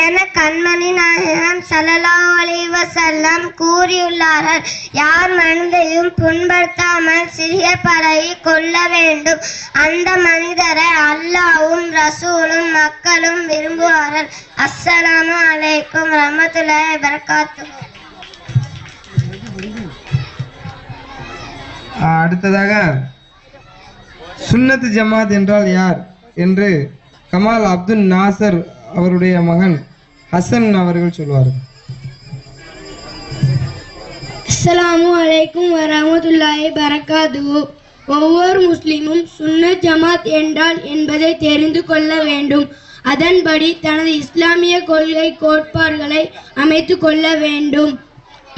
Speaker 1: என கண்மணி நாயகம் ஸல்லல்லாஹு அலைஹி வஸல்லம் கூறியுள்ளார்கள். யார் மனதையும் புண்படுத்தாமல் சிறிய பழகி கொள்ள வேண்டும், அந்த மனிதரை அல்லாஹ்வும் ரசூலும் மக்களும் விரும்புவார்கள். அஸ்ஸலாமு அலைக்கும் ரஹ்மத்துல்லாஹி பரக்காத்துஹு.
Speaker 2: அடுத்ததாக சுன்னத் ஜமாத் என்றால் யார் என்று கமால் அப்துல் நாசர் அவருடைய மகன் ஹசன் அவர்கள் சொல்வார்.
Speaker 3: அஸ்ஸலாமு அலைக்கும் வரஹ்மத்துல்லாஹி பரக்காத்துஹு. ஒவ்வொரு முஸ்லிமும் சுன்னத் ஜமாத் என்றால் என்பதை தெரிந்து கொள்ள வேண்டும். அதன்படி தனது இஸ்லாமிய கொள்கை கோட்பாடுகளை அமைத்து கொள்ள வேண்டும்.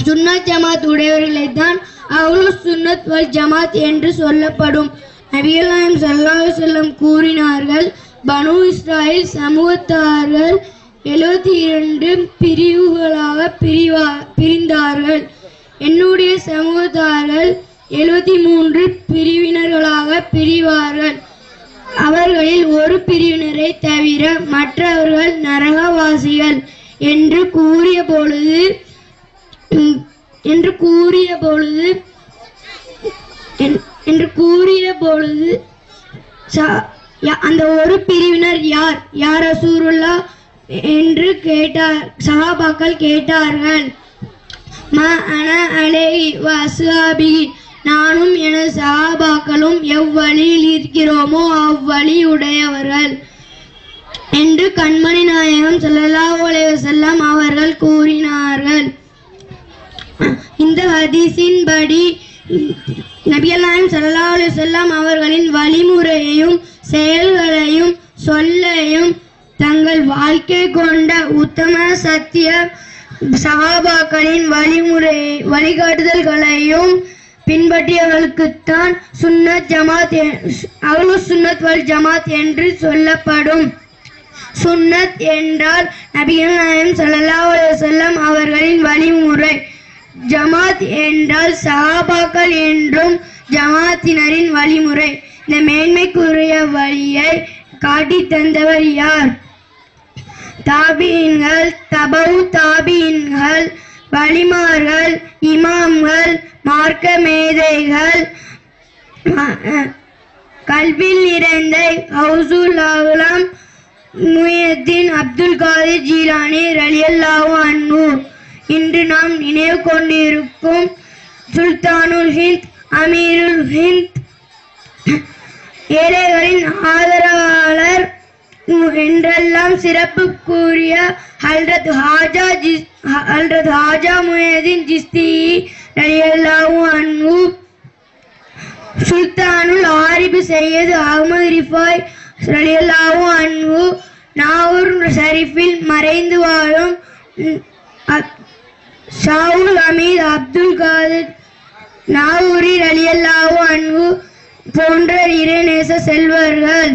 Speaker 3: சுன்னத் ஜமாத் உடையவர்களை தான் அஹ்லு சுன்னத் வல் ஜமாத் என்று சொல்லப்படும். நபிகள் நாயகம் ஸல்லல்லாஹு அலைஹி வஸல்லம் கூறினார்கள், பனு இஸ்ராயேல் சமூகத்தார்கள் 72 பிரிவுகளாக பிரிந்தார்கள். என்னுடைய சமூகத்தார்கள் 73 பிரிவினர்களாக பிரிவார்கள். அவர்களில் ஒரு பிரிவினரை தவிர மற்றவர்கள் நரகவாசிகள் என்று கூறிய பொழுது அந்த ஒரு பிரிவினர் யார் யார் ரசூலுல்லாஹ் என்று சஹாபாக்கள் கேட்டார்கள். அன அலைஹி வ அஸ்ஹாபி, நானும் எனது சஹாபாக்களும் எவ்வழியில் இருக்கிறோமோ அவ்வழி உடையவர்கள் என்று கண்மணி நாயகம் ஸல்லல்லாஹு அலைஹி வஸல்லம் அவர்கள் கூறினார்கள். இந்த ஹதீஸின் படி நபிகள் நாயகம் ஸல்லல்லாஹு அலைஹி வஸல்லம் அவர்களின் வழிமுறையையும் செயல்களையும் சொல்லையும் தங்கள் வாழ்க்கை கொண்ட உத்தம சத்திய சஹாபாக்களின் வழிகாட்டுதல்களையும் பின்பற்றியவர்களுக்குத்தான் சுன்னத் ஜமாத் அஹ்லு சுன்னத் வல் ஜமாத் என்று சொல்லப்படும். சுன்னத் என்றால் நபிகள் நாயகம் ஸல்லல்லாஹு அலைஹி வஸல்லம் அவர்களின் வழிமுறை. ஜமாத் என்றால் சஹாபாக்கள் என்றும் ஜமாத்தினரின் வழிமுறை. இந்த மேன்மைக்குரிய வழியை காட்டி தந்தவர் யார்? தாபீன்கள், தபவு தாபீன்கள், வலிமார்கள், இமாம்கள், மார்க்க மேதைகள், கல்வியில் நிறைந்த ஹவுசுல் ஆலம் முஹியுத்தீன் அப்துல் காதிர் ஜீலானி ரலியல்லாஹு அன்ஹு. இன்று நாம் நினைவு கொண்டிருக்கும் சுல்தானுல் ஹிந்த், அமீருல் ஹிந்த், ஏழைகளின் ஆதரவாளர் என்றெல்லாம் சிறப்புக்குரிய ஹல்ரத் ஹாஜா முஹியுத்தீன் சிஸ்தி ரலியல்லாஹு அன்ஹு, சுல்தானுல் ஆரிப் சையத் அஹ்மத் ரிஃபாய் ரலியல்லாஹு அன்ஹு, நாகூர் ஷரீஃபில் மறைந்து வாழும் ஷாவுல் அமீத் அப்துல் காதிர் நாகூரி ரலியல்லாஹு அன்ஹு போன்ற இறைநேச செல்வர்கள்.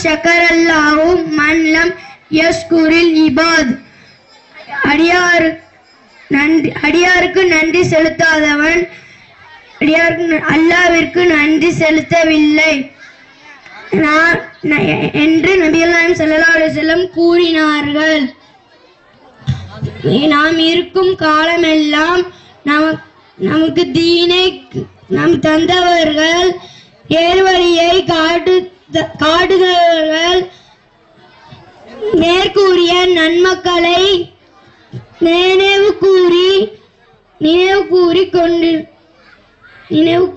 Speaker 3: ஷக்கரல்லாஹு மன் லம் யஷ்குரில் இபாத். அடியாருக்கு நன்றி செலுத்தாதவன் அல்லாவிற்கு நன்றி செலுத்தவில்லை என்று நபிகள் நாயகம் ஸல்லல்லாஹு அலைஹி வஸல்லம் கூறினார்கள். நாம் இருக்கும் காலமெல்லாம் நமக்கு தீனை நம் தந்தவர்கள், ஏர்வழியை காட்டுகிறவர்கள், மேற்கூறிய நன்மக்களை நினைவு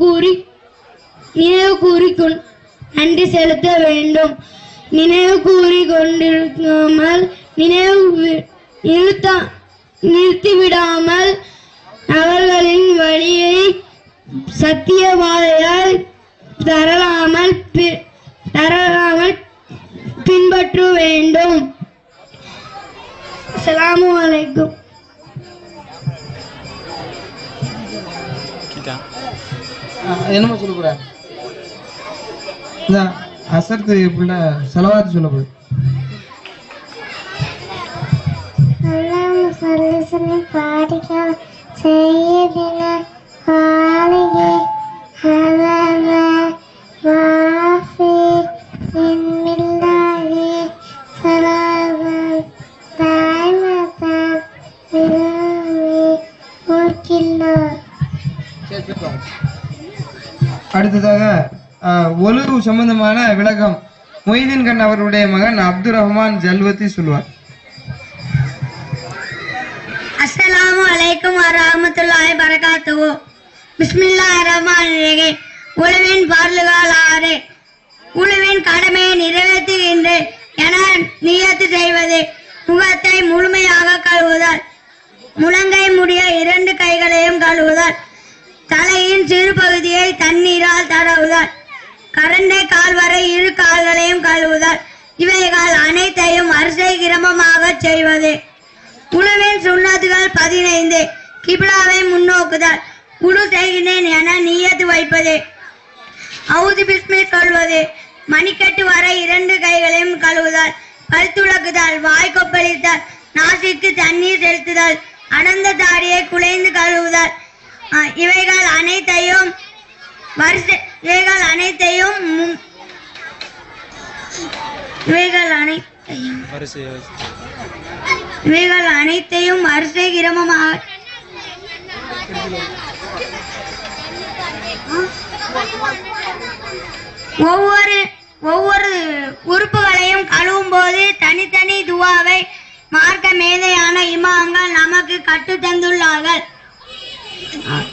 Speaker 3: கூறி நன்றி செலுத்த வேண்டும். நினைவு கூறி கொண்டிருக்காமல் நிறுத்திவிடாமல் அவர்களின் வழியை சத்தியவாதையால் தரலாமல் பின்பற்ற வேண்டும். அஸ்ஸலாமு அலைக்கும்.
Speaker 2: என்னமோ சொல்ல போற? அசர்த்து புள்ள செலவாத்து சொல்ல போகுது. அடுத்ததாக ஒலு சம்பந்தமான விளக்கம் மொய்தீன் கண் அவருடைய மகன் அப்துல் ரஹ்மான் ஜல்வத்தி சொல்வார்.
Speaker 1: அஸ்ஸலாமு அலைக்கும் வரஹ்மத்துல்லாஹி வபரகாத்துஹு. பிஸ்மில்லாஹிர் ரஹ்மானிர் ரஹீம். உழுவின் பர்லுகள் 6. உழுவின் கடமையை நிறைவேற்றுகின்றேன் என நியத்து செய்வது. முகத்தை முழுமையாக கழுவுதல். முழங்கை முடிய 2 கைகளையும் கழுவுதல். தலையின் சிறு பகுதியை தண்ணீரால் தடவுதல். கரண்டை கால் வரை 2 கால்களையும் கழுவுதல். இவைகள் அனைத்தையும் வரிசை கிரமமாக செய்வது. உழுவின் சுன்னத்துகள் 15. கிப்லாவை முன்னோக்குதல். உழு செய்கிறேன் என நியத்து வைப்பது. அவுது பிஸ்மி சொல்வது. மணிக்கட்டு வரை 2 கைகளையும் கழுவுதல். பல் துலக்குதல். வாய் கொப்பளித்தல். நாசிக்கு தண்ணீர் செலுத்துதல். அடர்ந்த தாடியை குலைந்து கழுவுதல். இவைகள் அனைத்தையும் வரிசை கிரமமாக ஒவ்வொரு உறுப்புகளையும் கழுவும் போது தனித்தனி துவாவை மார்க்க மேதையான இமாம்கள் நமக்கு கற்று தந்துள்ளார்கள்.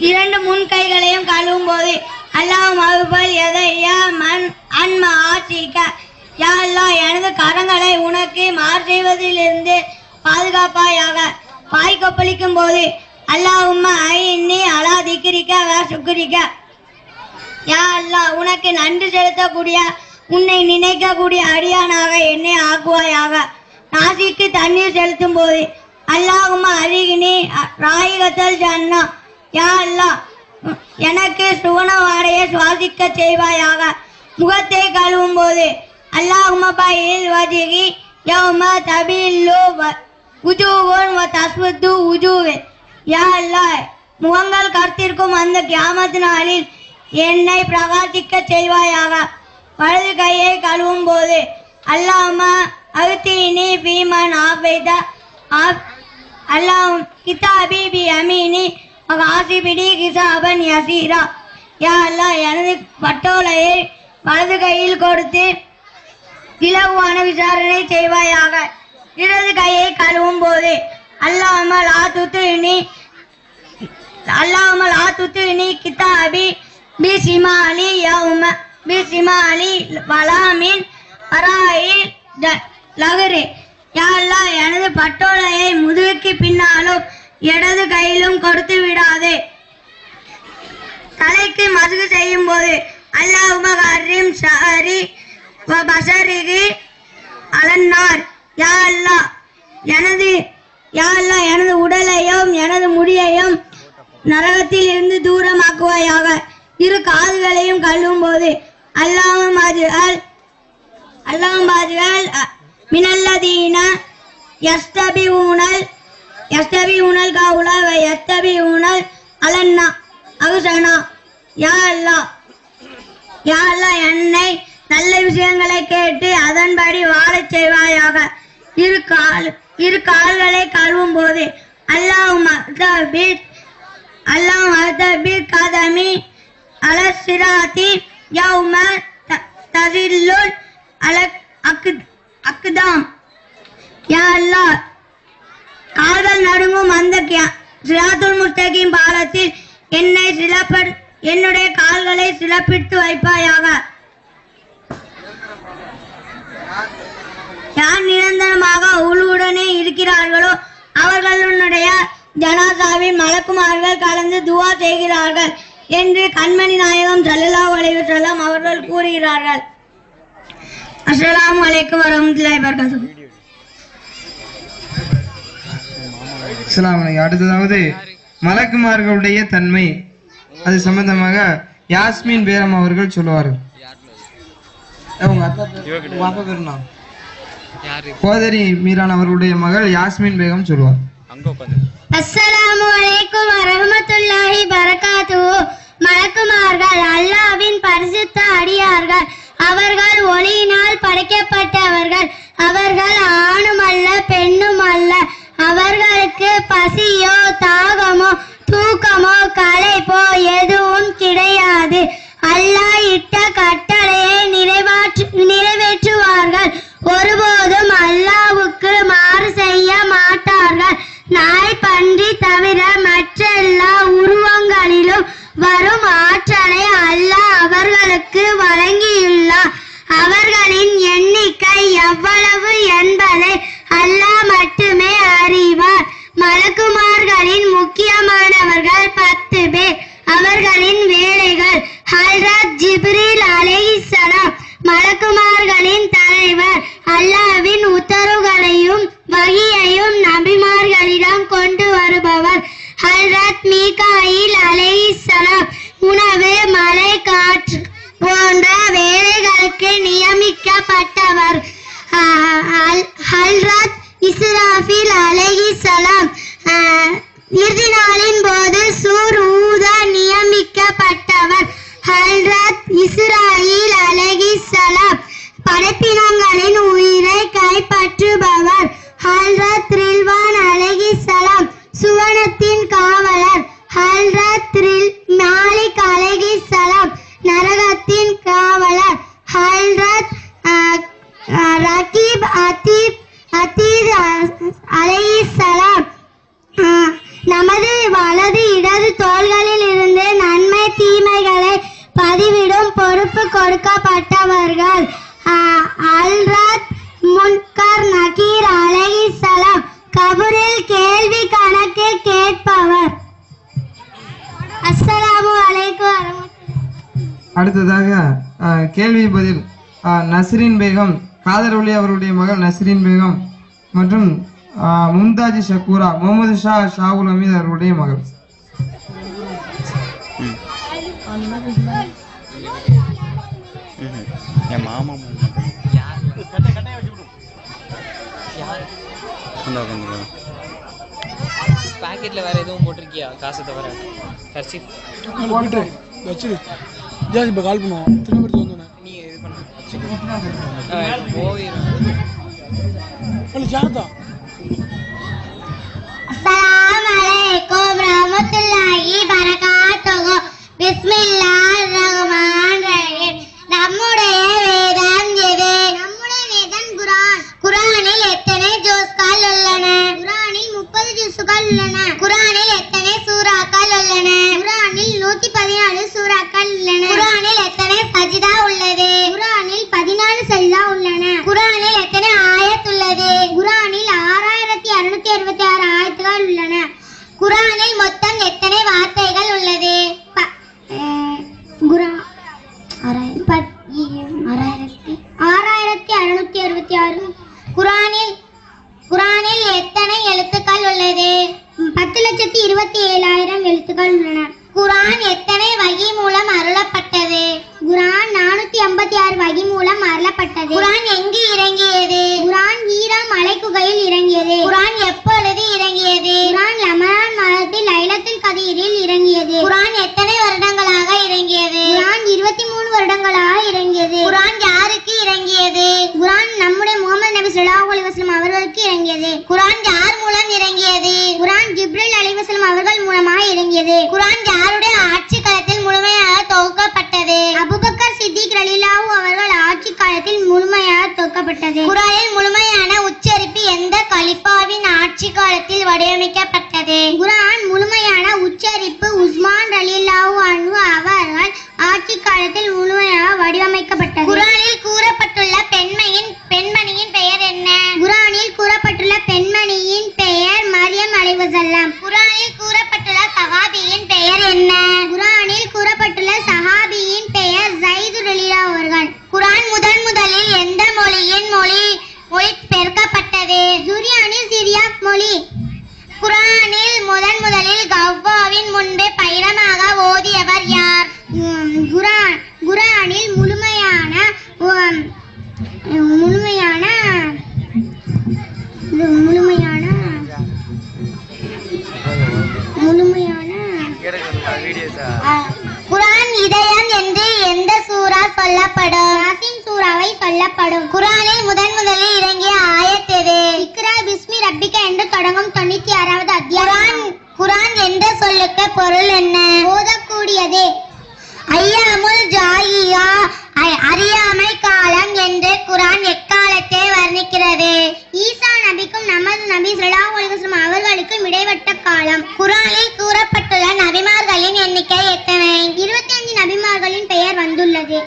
Speaker 1: 2 முன் கைகளையும் கழுவும் போது அல்லாஹ் மகுபல் எதையா மன் அன்மா ஆசிக்க, யா அல்லாஹ் எனது கரங்களை உனக்கு மார் செய்வதிலிருந்து பாதுகாப்பாயாக. வாய் கொப்பளிக்கும் போது அல்லாஹும்ம ஐன்னி அலா திக்ரிக்க வ சுக்ரிக்க, யா அல்லாஹ் உனக்கு நன்றி செலுத்தக்கூடிய, உன்னை நினைக்கக்கூடிய அடியானாக என்னை ஆக்குவாயாக. நாசிக்கு தண்ணீர் செலுத்தும் போது அல்லாஹும்ம அரிகினி ராயிகத்தல் ஜன்னா, யா அல்லாஹ் எனக்கு சுவனவாடையை சுவாசிக்க செய்வாயாக. முகத்தை கழுவும் போது அல்லாஹும்ம பையில் வஜிகி யௌம தபில்லு உஜூவுன் வ தஸ்வது உஜூவு, யா அல்லாஹ் முகங்கள் கர்த்திருக்கும் அந்த கியாமத் நாளில் என்னை பிரகாசிக்க செய்வாயாக. வலது கையை கழுவும் போது அல்லாஹும்ம அவ்தீனி ஃபீமன் ஆஃபைத அல்லாஹும் கிதாபி பி அமீனி ஆசிபிடி கிசாபன் யசீரா, யா அல்லாஹ் எனது பட்டோலையை வலது கையில் கொடுத்து இலகுவான விசாரணை செய்வாயாக. இடது கையை கழுவும் போது அல்லாஹும்ம லா துத்இனி கிதாபி பிசிமாலி யௌம பிசிமாலி வலாமின் வராயில் லகரி, யா அல்லாஹ் எனது பட்டோலையை முதுகுக்கு பின்னாலும் இடது கையிலும் கொடுத்து விடாதே. தலைக்கு மசுகு செய்யும் போது அல்லாஹும்ம கர்ரிம் ஷஅரி வ பஸரிகி அலன்னார், யா அல்லாஹ் எனது உடலையும் எனது முடியையும் நரகத்தில் இருந்து தூரமாக்குவாயாக. 2 கால்களையும் கழுவும் போது அல்லாஹும்ம அஜ்அல்
Speaker 3: அல்லாஹ் பாதுகால் மினல்லதீன யஸ்தபிஊனல் கௌல வ யஸ்தபிஊனல் அலன்னா அஹ்சனா. யா அல்லாஹ் என்னை நல்ல விஷயங்களை கேட்டு அதன்படி வாழச் செய்வாயாக. இரு கால்களை கழுவும் போது அல்லாஹும்ம கதமி அல சிராத்தி யௌம தஸில்லுல் அல அக்தாம். யா அல்லாஹ் கால்கள் நடுங்கும் அந்த சிராத்துல் முஸ்தகீம் பாலத்தில் என்னுடைய கால்களை சிலப்பிட்டு வைப்பாயாக. யார் நிரந்தரமாக உளுடனே இருக்கிறார்களோ அவர்களுடைய ஜனாசாவில் மலக்குமார்கள் கலந்து துவா செய்கிறார்கள் என்று கண்மணி நாயகம் ஸல்லல்லாஹு அலைஹி வஸல்லம் அவர்கள் கூறுகிறார்கள். அஸ்ஸலாமு அலைக்கும் வரஹ்மத்துல்லாஹி வபரகாத்துஹு.
Speaker 2: அடுத்ததாவது மலக்குமார்களுடைய தன்மை, அது சம்பந்தமாக யாஸ்மின் பேரம் அவர்கள் சொல்லுவார்கள். கோதரி மீரான் அவர்களுடைய மகள் யாஸ்மின் பேகம் சொல்லுவார்.
Speaker 1: அஸ்ஸலாமு அலைக்கும் வரஹ்மத்துல்லாஹி வபரகாத்துஹு. மலக்குமார்கள் அல்லாஹ்வின் பரிசுத்த அடியார்கள். அவர்கள் ஒளியினால் படைக்கப்பட்டவர்கள். அவர்கள் ஆணும் அல்ல பெண்ணும் அல்ல. அவர்களுக்கு பசியோ தாகமோ தூக்கமோ களைப்போ எதுவும் கிடையாது. அல்லாஹ் இட்ட கட்டளையை நிறைவேற்றுவார்கள். ஒருபோதும் அல்லாஹ்வுக்கு மாறு செய்ய மாட்டார்கள். நாய் பன்றி தவிர மற்ற எல்லா உருவங்களிலும் வரும் ஆற்றலை அல்லாஹ் அவர்களுக்கு வழங்கியுள்ளார். அவர்களின் எண்ணிக்கை எவ்வளவு என்பதை அல்லாஹ் மட்டுமே அறிவார். மலக்குமார்களின் முக்கியமானவர்கள் 10 பேர். அவர்களின் வேலைகள்: ஹல்ரத் ஜிப்ரீல் அலைஹிஸ்ஸலாம் மலக்குமார்களின் தலைவர். அல்லாஹ்வின் உத்தரவுகளையும் வஹியையும் நபிமார்களிடம் கொண்டு வருபவர். ஹல்ரத் மீகாயில் அலைஹிஸ்ஸலாம் உணவு, மழை, காற்று போன்ற வேலைகளுக்கு நியமிக்கப்பட்டவர். ஹல்ரத் இஸ்ராஃபில் அலைஹிஸ்ஸலாம் இறுதி நாளின் போது சூர் ஊத நியமிக்கப்பட்டவர். ஹல்ரத் இஸ்ராயில் அலைஹிஸ்ஸலாம் படைப்பினங்களின் உயிரை கைப்பற்றுபவர். ஹல்ரத் ரில்வான் அலைஹிஸ்ஸலாம் சுவனத்தின் காவலர். ஹல்ரத் மாலிக் அலைஹிஸ்ஸலாம் நரகத்தின் காவலர். ஹல்ரத் ரகீப் அதீத் அலைஹிஸ்ஸலாம் நமது வலது இடது தோள்களில் இருந்து நன்மை தீமைகளை பதிவிடும் பொறுப்பு கொடுக்கப்பட்டவர்கள். ஹல்ரத் முன்கர் நகீர் அலைஹிஸ்ஸலாம் கபரில் கேள்வி கணக்கு கேட்பவர். அஸ்ஸலாமு அலைக்கும்.
Speaker 2: அடுத்ததாக கேள்வி பதில் நஸ்ரீன் பேகம், காதர் அவருடைய மகள் நஸ்ரீன் பேகம் மற்றும் மும்தாஜி ஷக்கூரா முகமது ஷாவுல் அமீத் அவருடைய மகள்.
Speaker 6: பாக்கெட்ல வேற எதுவும் போட்டிருக்கியா? காசு தவிர கர்ச்சி
Speaker 7: வச்சிரு. ஜாஸ் இப்போ கால் பண்ணுவோம். திரும்ப வந்தோன்னே
Speaker 6: நீ இது பண்ண போயிடும்.
Speaker 7: ஜாதா
Speaker 1: அஸ்ஸலாமு அலைக்கும் வரஹ்மத்துல்லாஹி வபரகாத்துஹு. பிஸ்மில்லாஹிர் ரஹ்மானிர் ரஹீம். நம்முடைய வேதம் எது? நம்முடைய வேதம் குர்ஆன். குர்ஆனில் எத்தனை ஜுஸ்கள் உள்ளன? குர்ஆனில் 30 ஜுஸ்கள் உள்ளன. குர்ஆனில் எத்தனை சூறாக்கள் உள்ளன? குர்ஆனில் 114 சூறாக்கள் உள்ளன. குர்ஆனில் எத்தனை சஜ்தா உள்ளது? குர்ஆனில் 14 சஜ்தா உள்ளன. குர்ஆனில் எத்தனை ஆயத் உள்ளது? குர்ஆனில் 6666 ஆயத்துகள் உள்ளன. குர்ஆனில் மொத்தம் எத்தனை வார்த்தைகள் உள்ளது? குர்ஆனில் முழுமையான குர்ஆன் இதயம் என்று எந்த சூரா சொல்லப்படும்? யாசின் சூராவை சொல்லப்படும். குர்ஆனில் முதலில் இறங்கிய ஆயத் எது? இக்ரா பிஸ்மி ரப்பிக என்று தொடங்கும் 96வது அத்தியாயம். குர்ஆன் என்ற சொல்லுக்கு பொருள் என்ன? ஓதக்கூடியது. ஐயாமுல் ஜாயியா அறியாமை காலம் என்று குர்ஆன் எக்காலத்தை வர்ணிக்கிறது? ஈசா நபிக்கும் நமது நபி ஸல்லல்லாஹு அலைஹி வஸல்லம் அவர்களுக்கும் இடைப்பட்ட காலம். குர்ஆனில் கூறப்பட்டுள்ள நபிமார்களின் எண்ணிக்கை எத்தனை? 25 நபிமார்களின் பெயர் வந்துள்ளது.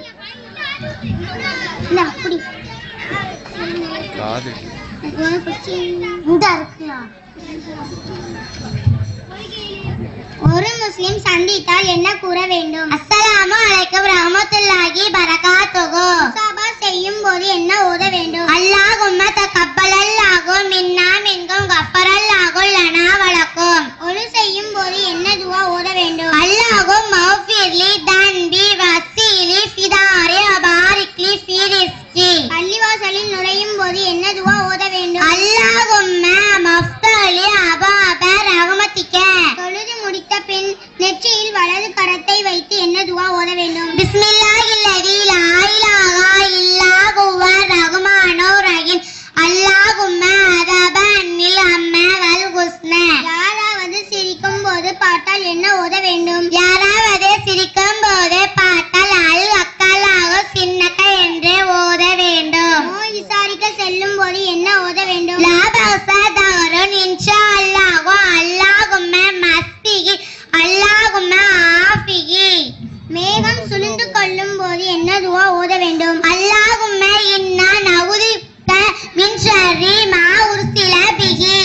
Speaker 1: ஒரு முஸ்லிம் சந்தித்தால் என்ன கூற வேண்டும்? அஸ்ஸலாமு அலைக்கும் ரஹ்மத்துல்லாஹி பரகாத்துஹு. முஸாபா செய்யும் போது என்ன ஓத வேண்டும்? அல்லாஹும்ம தகப்பலல்லாஹு மின்னா மின்கும் கஃபரல்லாஹு லனா வலக்கும். ஒளு செய்யும் போது என்ன துஆ ஓத வேண்டும்? அல்லாஹும்ம மஃபிர்லி தன்பி வஸீலி ஃபிதாரி வபாரிக்லி ஃபீ ரிஸ்கி. பள்ளிவாசலில் நுழையும் போது என்ன துஆ ஓத வேண்டும்? அல்லாஹும்ம மஃப்தலி அபாப ரஹ்மத்திக. தொழுது முடித்த பின் நெற்றியில் வலது கரத்தை வைத்து என்ன துஆ ஓத வேண்டும்? பிஸ்மில்லாஹில்லதி லா இலாஹா இல்லா ஹுவர் ரஹ்மானுர் ரஹீம். அல்லாஹும்ம அதபன்னில் அம்ம வல் ஹுஸ்ன. யாராவது சிரிக்கும் போது பார்த்தால் என்ன ஓத வேண்டும்? யாராவது சிரிக்கும் போது பார்த்தால் அல் அக்கலாக சின்னக என்று ஓத வேண்டும். நோய் விசாரிக்க செல்லும் போது என்ன ஓத வேண்டும்? லா பஸா தஹருன் இன்ஷா அல்லாஹ் அல்லாஹும்ம மஸ்பிஹி அல்லாஹும்ம ஆஃபிஹி. மேகம் சுளுந்து கொள்ளும் போது என்ன துஆ ஓத வேண்டும்? அல்லாஹும்ம இன்னா நஊதுபிக மின் ஷர்ரி மா உர்சில பிஹி.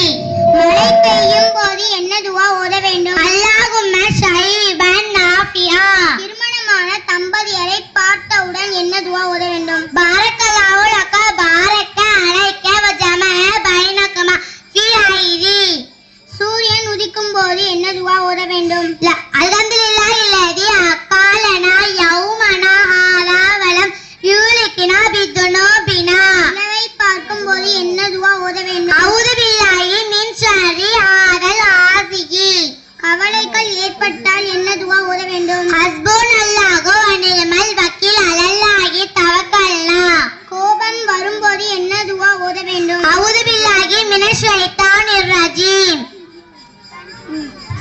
Speaker 1: மழை பெய்யும் போது என்ன துஆ ஓத வேண்டும்? அல்லாஹும்ம ஷைபன் நாஃபியா. திருமணமான தம்பதியரை பார்த்தவுடன் என்ன துஆ ஓத வேண்டும்? பாரக்கல்லாஹு லக பாரக்க அலைக வ ஜமஅ பைனகுமா ஃபீ ஐதி. சூரியன் உதிக்கும் போது என்ன துஆ ஓத வேண்டும்? அல்ஹம்துலில்லாஹில்லதி அகாலனா யௌமனா ஹாதா வலம் யூலிகினா பிதுனூபினா. நிலவை பார்க்கும் போது என்ன துஆ ஓத வேண்டும்? அஊது பில்லாஹி மின் ஷர்ரி ஹாதல் ஆசிகி. கவலைகள் ஏற்பட்டால் என்ன துஆ ஓத வேண்டும்? ஹஸ்புனல்லாஹு வ நிஅமல் வக்கீல் அலல்லாஹி தவக்கல்னா. கோபம் வரும்போது என்ன துஆ ஓத வேண்டும்? அஊது பில்லாஹி மினஷ் ஷைத்தானிர் ரஜீம்.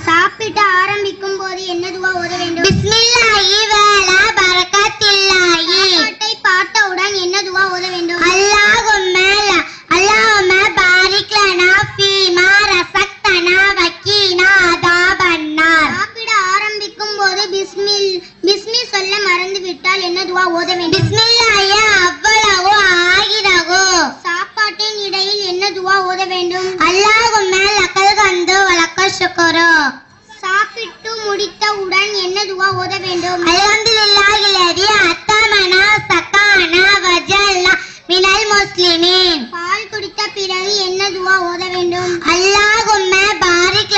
Speaker 1: சாப்பிட ஆரம்பிக்கும் போது என்ன துஆ ஓத வேண்டும்? பிஸ்மில்லாஹி வலா பரக்கத்தில்லாஹி. சாப்பாட்டை பார்த்தவுடன் என்ன துஆ ஓத வேண்டும்? அல்லாஹும்ம பாரிக் லனா ஃபீமா ரஸக்தனா வக்கீனா அதாபன்னார். சாப்பிட ஆரம்பிக்கும் போது பிஸ்மி சொல்ல மறந்துவிட்டால் என்ன துஆ ஓத வேண்டும்? பிஸ்மில்லாஹி அவ்வலஹு ஆகிரஹு. சாப்பாட்டின் இடையில் என்ன துஆ ஓத வேண்டும்? அல்லாஹும்ம லக்கல் ஹம்து வ லக்கல் ஷுக்ரு. சாப்பிட்டு முடித்தவுடன் என்ன துஆ ஓத வேண்டும்? அல்ஹம்துலில்லாஹில்லதி அத்தமனா சகானா வஜல்னா மினல் முஸ்லிமீன். பால் குடித்த பிறகு என்ன துஆ ஓத வேண்டும்? அல்லாஹும்ம பாரிக்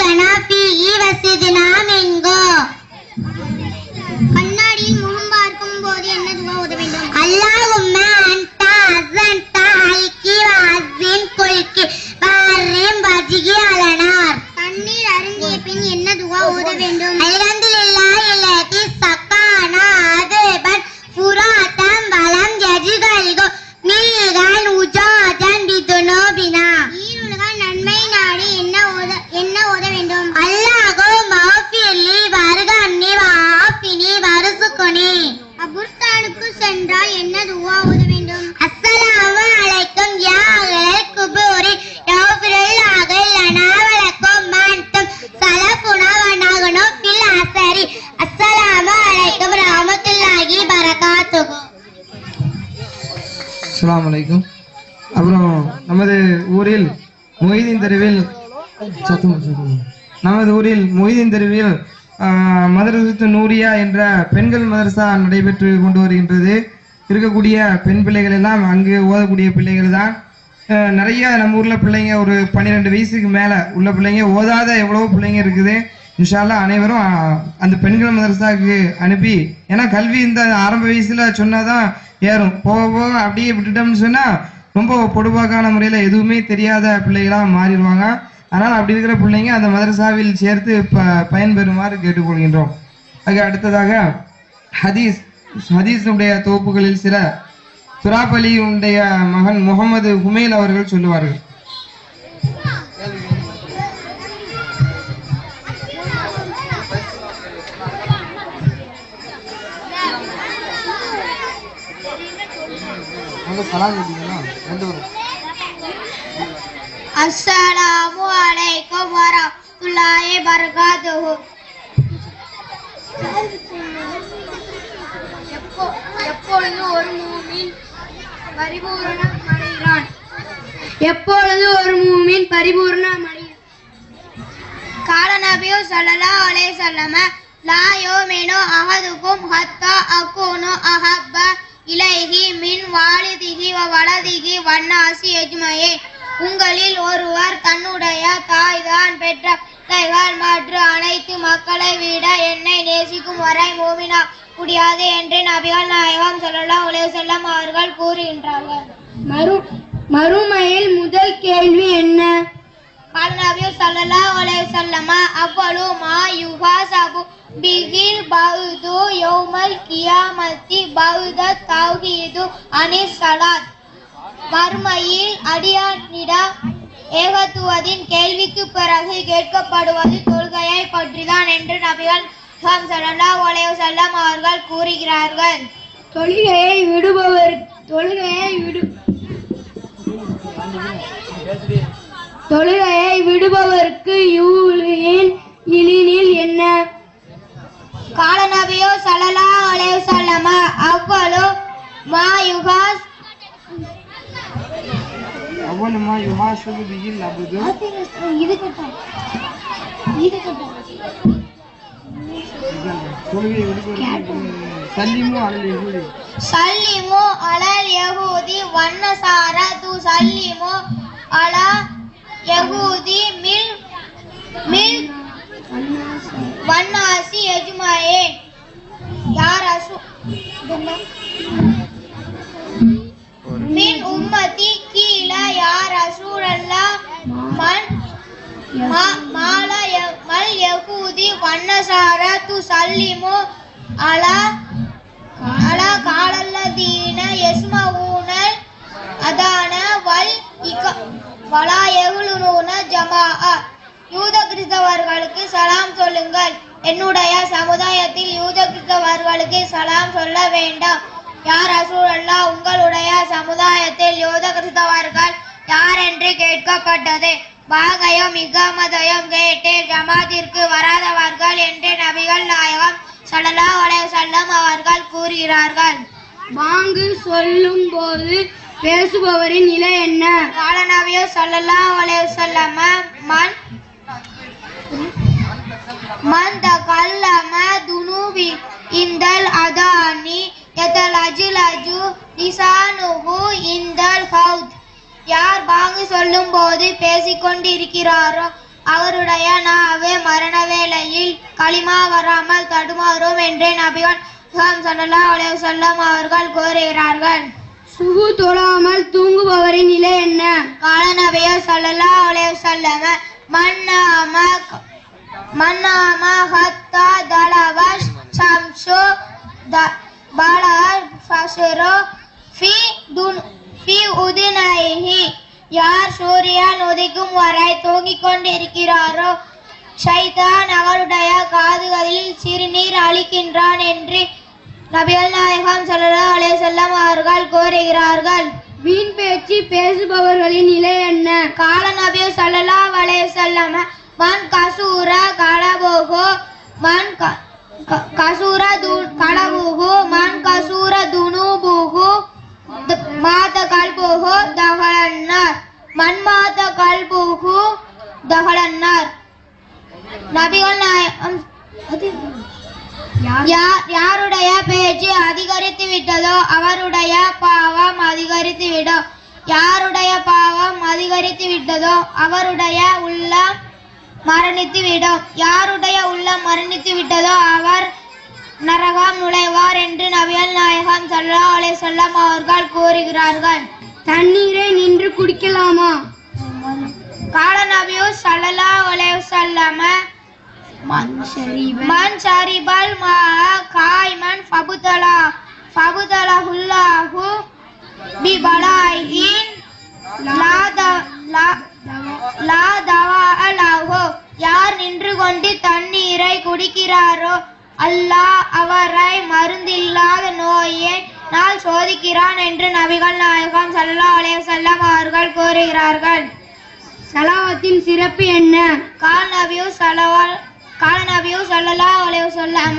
Speaker 1: லனா ஃபீஹி வஸித்னா மின்ஹு. கண்ணாடியில் முகம் பார்க்கும் போது என்ன துஆ ஓத வேண்டும்? அல்லாஹும்ம அன்த அஸன்த ஹல்கி வ அஸின் குல்கி வர்ரிம் வஜ்ஹி அலனார். தண்ணீர் அருந்திய பின் என்ன துஆ ஓத வேண்டும்? அல்ஹம்துலில்லாஹில்லதி சகானா அதபன் ஃபுராதன் வலம் யஜ்கல்கு மில்கன் உஜாதன் பிதுனூபினா. ஈருலக நன்மை நாடி என்ன ஓத வேண்டும்? அல்லாஹு மஃபிர்லி வர்ஹம்னி வஆஃபினி வர்ஸுக்னி. கபுர்ஸ்தானுக்கு சென்றால் என்ன துஆ ஓத வேண்டும்? அஸ்ஸலாமு அலைக்கும் யா அஹ்லல் குபூரி யஃபிருல்லாஹு லனா வ லக்கும் மன்தும் சலஃபுனா வ நஹ்னு ஃபில் அஸரி. அஸ்ஸலாமு அலைக்கும் ரஹ்மத்துல்லாஹி பரகாத்துஹு.
Speaker 2: அஸ்ஸலாமு அலைக்கும். அப்புறம் நமது ஊரில் மொய்தீன் தெருவில் மதரசத்து நூரியா என்ற பெண்கள் மதரசா நடைபெற்று கொண்டு வருகின்றது. இருக்கக்கூடிய பெண் பிள்ளைகள் எல்லாம் அங்கு ஓதக்கூடிய பிள்ளைகள் தான். நிறைய நம்ம ஊரில் பிள்ளைங்க ஒரு 12 வயசுக்கு மேலே உள்ள பிள்ளைங்க, ஓதாத எவ்வளவோ பிள்ளைங்க இருக்குது. இன்ஷா அல்லாஹ் அனைவரும் அந்த பெண்கள் மதரசாவுக்கு அனுப்பி, ஏன்னா கல்வி இந்த ஆரம்ப வயசுல சொன்னாதான் ஏறும். போக போக அப்படியே விட்டுட்டோம்னு சொன்னா ரொம்ப பொடுபாக்கான முறையில் எதுவுமே தெரியாத பிள்ளைகளாக மாறிடுவாங்க. அதனால் அப்படி இருக்கிற பிள்ளைங்க அந்த மதரசாவில் சேர்த்து பயன்பெறுமாறு கேட்டுக்கொள்கின்றோம். அதுக்கு அடுத்ததாக ஹதீஸுடைய தொகுப்புகளில் சில துராப் அலியுடைய மகன் முகமது ஹுமைல் அவர்கள் சொல்லுவார்கள்.
Speaker 1: அஸ்ஸலாமு அலைக்கும் வரஹ்மத்துல்லாஹி வபரகாத்துஹு. எப்பொழுது ஒரு மூமின் பரிபூரணமடைகிறான்?
Speaker 3: எப்பொழுது ஒரு மூமின் பரிபூர்ணமடைகிறான்?
Speaker 1: கால நபியு ஸல்லல்லாஹு அலைஹி வஸல்லம் லா யுமினு அஹதுக்கும் ஹத்தா அகூனு அஹப்ப இலைஹி மின் வாலிதிஹி வ வலதிஹி வன்னாசி அஜ்மஈன். உங்களில் ஒருவர் தன்னுடைய தாய்தான் பெற்ற பிள்ளைகள் மற்றும் அனைத்து மக்களை விட என்னை நேசிக்கும் வரை மூமினா முடியாது என்று நபிகள் நாயகம் ஸல்லல்லாஹு அலைஹி வஸல்லம் அவர்கள் கூறுகின்றார்கள்.
Speaker 3: மறுமையில் முதல் கேள்வி என்ன?
Speaker 1: நபி ஸல்லல்லாஹு அலைஹி வஸல்லம் அவ்வளு மா யுஹாஸபு பிஹில் பஅது யௌமல் கியாமத்தி பஅத தௌஹீது அனிஸ் ஸலாத். மறுமையில் அடியானிடம் ஏகத்துவத்தின் கேள்விக்கு பிறகு கேட்கப்படுவது தொழுகையை பற்றிதான் என்று நபிகள் ஸல்லல்லாஹு அலைஹி வஸல்லம் அவர்கள் கூறுகிறார்கள்.
Speaker 3: தொழுகையை விடுபவருக்கு யூலியின் இலினில் என்ன?
Speaker 1: கால நபியோ ஸல்லல்லாஹு அலைஹி வஸல்லம் அவ்வளு மா யுஹாஸ்
Speaker 2: பிஹில் அப்து
Speaker 1: சல்லிமு அலல் யஹூதி வன்னசாரா து சல்லிமு அலா யஹூதி மில் வன்னாசி அஜ்மஈன். யா ரசூல் மின் உம்மதி கீல யா ரசூலல்லாஹ் மல் யஹூதி வன்னசாரா து சல்லிமு அலா காலல்லதீன யஸ்மஊனல் அதான வலா யஹ்லுனூன ஜமாஅ. யூத கிறிஸ்தவர்களுக்கு சலாம் சொல்லுங்கள். என்னுடைய சமுதாயத்தில் யூத கிறிஸ்தவர்களுக்கு சலாம் சொல்ல வேண்டாம். யார் ரசூலல்லாஹ் உங்களுடைய சமுதாயத்தில் யூத கிறிஸ்தவர்கள் யார் என்று கேட்கப்பட்டது. பாகையும் இகாமதையும் கேட்டு ஜமாத்திற்கு வராதவர்கள் என்று நபிகள் நாயகம் ஸல்லல்லாஹு அலைஹி வஸல்லம் அவர்கள் கூறுகிறார்கள்.
Speaker 3: பாங்கு சொல்லும் போது பேசுபவரின் நிலை என்ன?
Speaker 1: கால நபியு ஸல்லல்லாஹு அலைஹி வஸல்லம் மன் தகல்லம துனூபி இந்தல் அதானி யதலஜ்லஜு லிசானுஹு இந்தல் ஹவுத். யார் பாங்கு சொல்லும் போது பேசிக்கொண்டிருக்கிறாரோ அவருடைய நாவு மரண வேளையில் களிமா வராமல் தடுமாறும் என்று நபிகள் ஸல்லல்லாஹு அலைஹி வஸல்லம் அவர்கள் கூறுகிறார்கள்.
Speaker 3: சுகு தொழாமல் தூங்குபவரின் நிலை என்ன?
Speaker 1: கால நபியு ஸல்லல்லாஹு அலைஹி வஸல்லம் மன்னாம ஹத்தா தலவஷ் ஷம்சு பலர் ஃபஸ்ரு ஃபி உதுனைஹி. யார் சூரியன் உதிக்கும் வரை தூங்கிக் கொண்டிருக்கிறாரோ ஷைத்தான் அவருடைய காதுகளில் சிறுநீர் அளிக்கின்றான் என்று நபிகள் நாயகம் ஸல்லல்லாஹு அலைஹி வஸல்லம் அவர்கள் கூறுகிறார்கள்.
Speaker 3: வீண் பேச்சு பேசுபவர்களின் நிலை என்ன?
Speaker 1: கால நபி ஸல்லல்லாஹு அலைஹி வஸல்லம் மன் கசூர கலபுஹு மன் கசூர கலபுஹு மன் கசூர துனூபுஹு மாத கல்புஹு தஹலன்னார். மன் மாத கல்புஹு தஹலன்னார். நபிகள் நாயகம் யாருடைய பேச்சு அதிகரித்து விட்டதோ அவருடைய பாவம் அதிகரித்து விடும். யாருடைய பாவம் அதிகரித்து விட்டதோ அவருடைய உள்ளம் மரணித்துவிடும். யாருடைய உள்ளம் மரணித்து விட்டதோ அவர் நரகம் நுழைவார் என்று நபிகள் நாயகம் ஸல்லல்லாஹு அலைஹி வஸல்லம் அவர்கள் கூறுகிறார்கள்.
Speaker 3: தண்ணீரை நின்று குடிக்கலாமா?
Speaker 1: கால நபியு ஸல்லல்லாஹு அலைஹி வஸல்லம் மன் ஷரிபல் மா காயிமன் ஃபபுதலஹுல்லாஹு பிபலாயின் லா தவா லஹு. யார் நின்று கொண்டு தண்ணீரை குடிக்கிறாரோ அல்லாஹ் அவரை மருந்தில்லாத நோயினால் சோதிக்கிறான் என்று நபிகள் நாயகம் ஸல்லல்லாஹு அலைஹி வஸல்லம் அவர்கள் கூறுகிறார்கள்.
Speaker 3: சலாவத்தின் சிறப்பு என்ன?
Speaker 1: கால நபியு ஸல்லல்லாஹு அலைஹி வஸல்லம்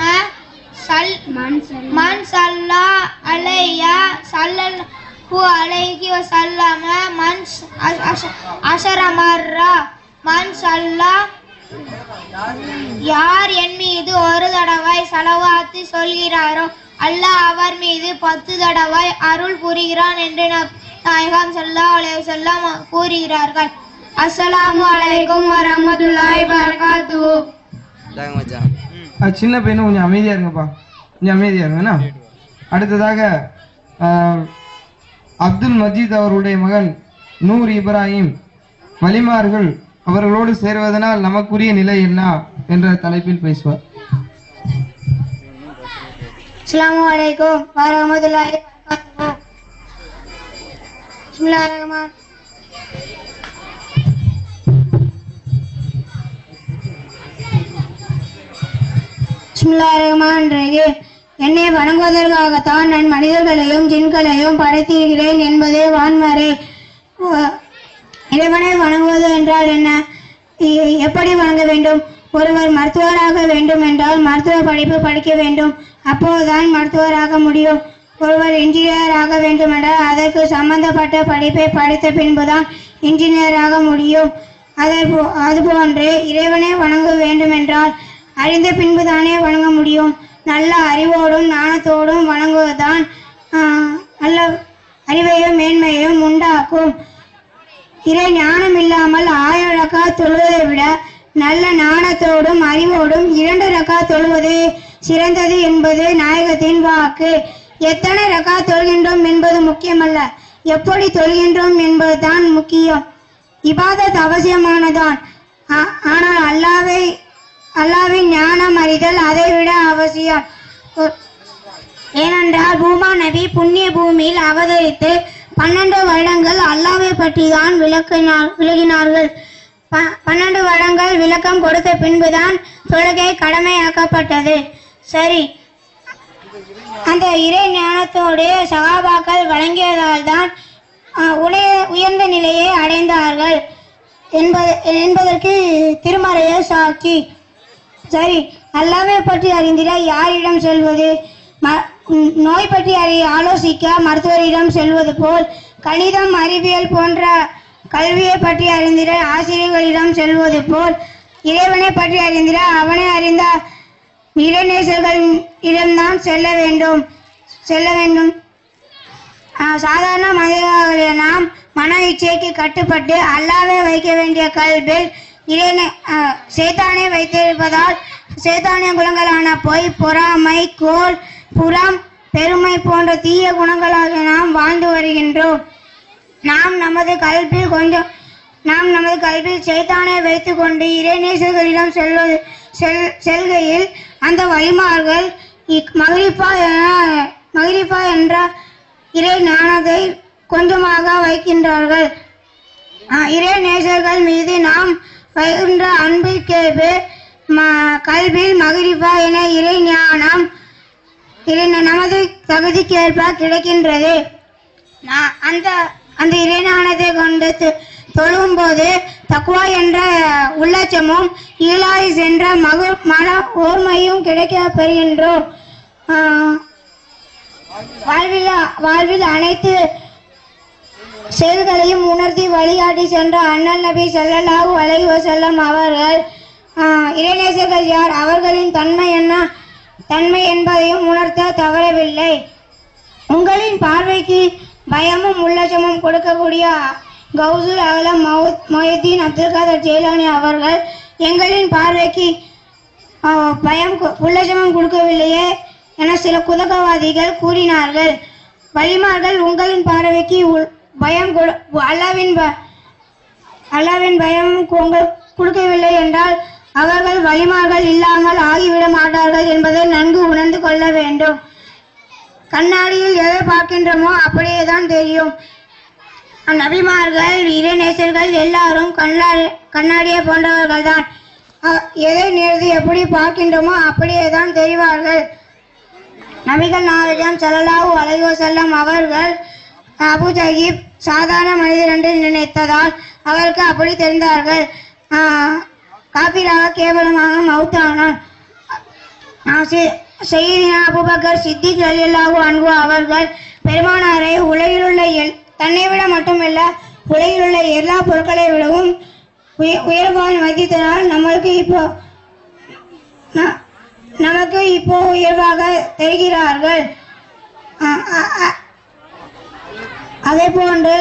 Speaker 1: மன் ஸல்லா அலையா ஸல்லல்லாஹு அலைஹி வஸல்லம் மன் அஷரமர்ரா மன் ஸல்லா. யார் என் மீது ஒரு தடவை ஸலவாத்து சொல்கிறாரோ அல்லாஹ் அவர் மீது 10 தடவை அருள் புரிகிறான் என்று நாயகம் ஸல்லல்லாஹு அலைஹி வஸல்லம் கூறுகிறார்கள். அஸ்ஸலாமு அலைக்கும் வரஹ்மத்துல்லாஹி வபரகாத்துஹு.
Speaker 2: சின்ன பையனும் கொஞ்சம் அமைதியா இருங்கப்பா, கொஞ்சம் அமைதியா இருங்கண்ணா. அடுத்ததாக அப்துல் மஜீத் அவருடைய மகன் நூர் இப்ராஹிம் வலிமார்கள் அவர்களோடு சேர்வதனால் நமக்குரிய நிலை என்ன என்ற தலைப்பில் பேசுவார்.
Speaker 1: அஸ்ஸலாமு அலைக்கும் வரஹ்மத்துல்லாஹி வபரகாத்துஹு. பிஸ்மில்லாஹிர் ரஹ்மானிர் ரஹீம். என்னை வணங்குவதற்காகத்தான் நான் மனிதர்களையும் ஜின்களையும் படைத்திருக்கிறேன் என்பதே வான்மறை. இறைவனை வணங்குவது என்றால் என்ன? எப்படி வணங்க வேண்டும்? ஒருவர் மருத்துவராக வேண்டும் என்றால் மருத்துவ படிப்பு படிக்க வேண்டும், அப்போதுதான் மருத்துவராக முடியும். ஒருவர் இன்ஜினியராக வேண்டும் என்றால் அதற்கு சம்பந்தப்பட்ட படிப்பை படித்த பின்புதான் இன்ஜினியராக முடியும். அதுபோன்று இறைவனை வணங்க வேண்டும் என்றால் அறிந்த பின்புதானே வணங்க முடியும். நல்ல அறிவோடும் ஞானத்தோடும் வணங்குவதுதான் நல்ல அறிவையும் மேன்மையையும் உண்டாக்கும். இறை ஞானம் இல்லாமல் 1000 ரக்காத் தொழுவதை விட நல்ல ஞானத்தோடும் அறிவோடும் 2 ரக்காத் தொழுவதே சிறந்தது என்பது நாயகத்தின் வாக்கு. எத்தனை ரக்காத் தொழுகின்றோம் என்பது முக்கியமல்ல, எப்படி தொழுகின்றோம் என்பதுதான் முக்கியம். இபாதத் அவசியமானதான், ஆனால் அல்லாவின் ஞானம் அறிதல் அதைவிட அவசியம். ஏனென்றால் பூமா நபி புண்ணிய பூமியில் அவதரித்து 12 வருடங்கள் அல்லாவை பற்றி தான் விளக்கினார்கள். 12 வருடங்கள் விளக்கம் கொடுத்த பின்புதான் தொழுகை கடமையாக்கப்பட்டது. சரி, அந்த இறை ஞானத்தோடு சகாபாக்கள் வழங்கியதால் தான் உயர்ந்த நிலையை அடைந்தார்கள் என்பதற்கு திருமறைய சாட்சி. சரி, அல்லாவை பற்றி அறிந்திட யாரிடம் செல்வது? நோய் பற்றி ஆலோசிக்க மருத்துவரிடம் செல்வது போல் கணிதம் அறிவியல் போன்ற கல்வியை பற்றி அறிந்திட ஆசிரியர்களிடம் செல்வது போல் இறைவனை பற்றி அறிந்திட அவனை அறிந்த இறைநேசர்களிடம்தான் செல்ல வேண்டும். சாதாரண மனிதர்களாகிய நாம் மன இச்சைக்கு கட்டுப்பட்டு அல்லாவை வைக்க வேண்டிய கல்பில் சேத்தானை வைத்திருப்பதால் சேத்தானிய குணங்களான பொய், பொறாமை, கோல், புறம், பெருமை போன்ற தீய குணங்களாக நாம் வாழ்ந்து வருகின்றோம். நாம் நமது கல்வியில் சேத்தானை வைத்து கொண்டு இறைநேசர்களிடம் செல்கையில் அந்த வலிமார்கள் மகிரிஃபா என்ற இறை ஞானத்தை கொஞ்சமாக வைக்கின்றார்கள். இறை நேசர்கள் மீது நாம் வைக்கின்ற அன்பிற்கேற்ப கல்வியில் மகிரிஃபா என இறை ஞானம் நமது தகுதிக்கேற்ப கிடைக்கின்றது. அந்த இறை ஞானத்தை கொண்டு தொழும் போது தக்வா என்ற உள்ளச்சமும் ஈலாயிஸ் என்ற மன ஓர்மையும் கிடைக்க பெறுகின்றோம். வாழ்வில் அனைத்து செயல்களையும் உணர்த்தி வழிகாட்டி சென்ற அண்ணல் நபி ஸல்லல்லாஹு அலைஹி வஸல்லம் அவர்கள் இறைநேசர்கள் யார், அவர்களின் தன்மை என்பதையும் உணர்த்த தவறவில்லை. உங்களின் பார்வைக்கு பயமும் உள்ளச்சமும் கொடுக்கக்கூடிய கௌசுல் அகலம் மொஹிதீன் அப்துல் காதர் ஜெயிலானி அவர்கள்
Speaker 3: எங்களின் பார்வைக்கு பயம் உல்லசமும் கொடுக்கவில்லையே என சில குதகவாதிகள் கூறினார்கள். வலிமார்கள் உங்களின் பார்வைக்கு பயம் அல்லாவின் பயம் கொடுக்கவில்லை என்றால் அவர்கள் வலிமார்கள் இல்லாமல் ஆகிவிட மாட்டார்கள் என்பதை நன்கு உணர்ந்து கொள்ள வேண்டும். கண்ணாடியில் எதை பார்க்கின்றோமோ அப்படியேதான் தெரியும். நபிமார்கள் இறைநேசர்கள் எல்லாரும் கண்ணாடியை போன்றவர்கள் தான். எதை நேர்ந்து எப்படி பார்க்கின்றோமோ அப்படியே தான் தெரிவார்கள். நபிகள் நாயகம் ஸல்லல்லாஹு அலைஹி வஸல்லம் அவர்கள் அபூ தஹீப் சாதாரண மனிதர் என்று நினைத்ததால் அவருக்கு அப்படி தெரிந்தார்கள். காபிராக கேவலமாக மௌத்தானார். சையீதுனா அபூபக்கர் சித்திக் ரலியல்லாஹு அன்ஹு அவர்கள் பெருமானாரை உலகிலுள்ள தன்னை விட மட்டுமல்ல உலகிலுள்ள எல்லா பொருட்களை விடவும் உயர்வான மதித்தனால் நமக்கு இப்போ உயர்வாக தெரிகிறார்கள். அதே போன்று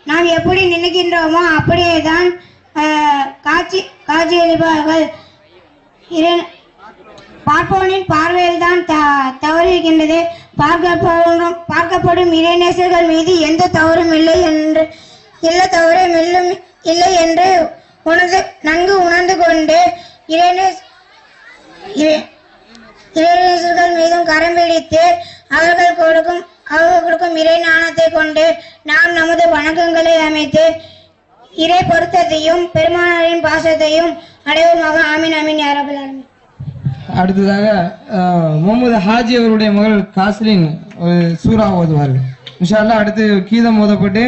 Speaker 3: நாம் எப்படி நினைக்கின்றோமோ அப்படியே தான் காட்சியளிப்பார்கள். பார்ப்பவனின் பார்வையில் தான் தவறு இருக்கின்றது. பார்க்கப்படும் இறைநேசர்கள் மீது எந்த தவறும் இல்லை என்று நன்கு உணர்ந்து கொண்டு இறைநேசர்கள் மீதும் கரம் பிடித்து அவர்கள் கொடுக்கும் இறை ஞானத்தை கொண்டு நாம் நமது வணக்கங்களை அமைத்து இறை பொருத்தத்தையும் பெருமானாரின் பாசத்தையும் அடைவோமாக. ஆமீன் ஆமீன் யா ரப்பல் ஆலமீன்.
Speaker 2: அடுத்ததாக முகமது ஹாஜி அவருடைய மகள் காஸ்லின் ஒரு சூறா ஓதுவார்கள். இன்ஷா அல்லாஹ் அடுத்து கீதம் ஓதப்பட்டு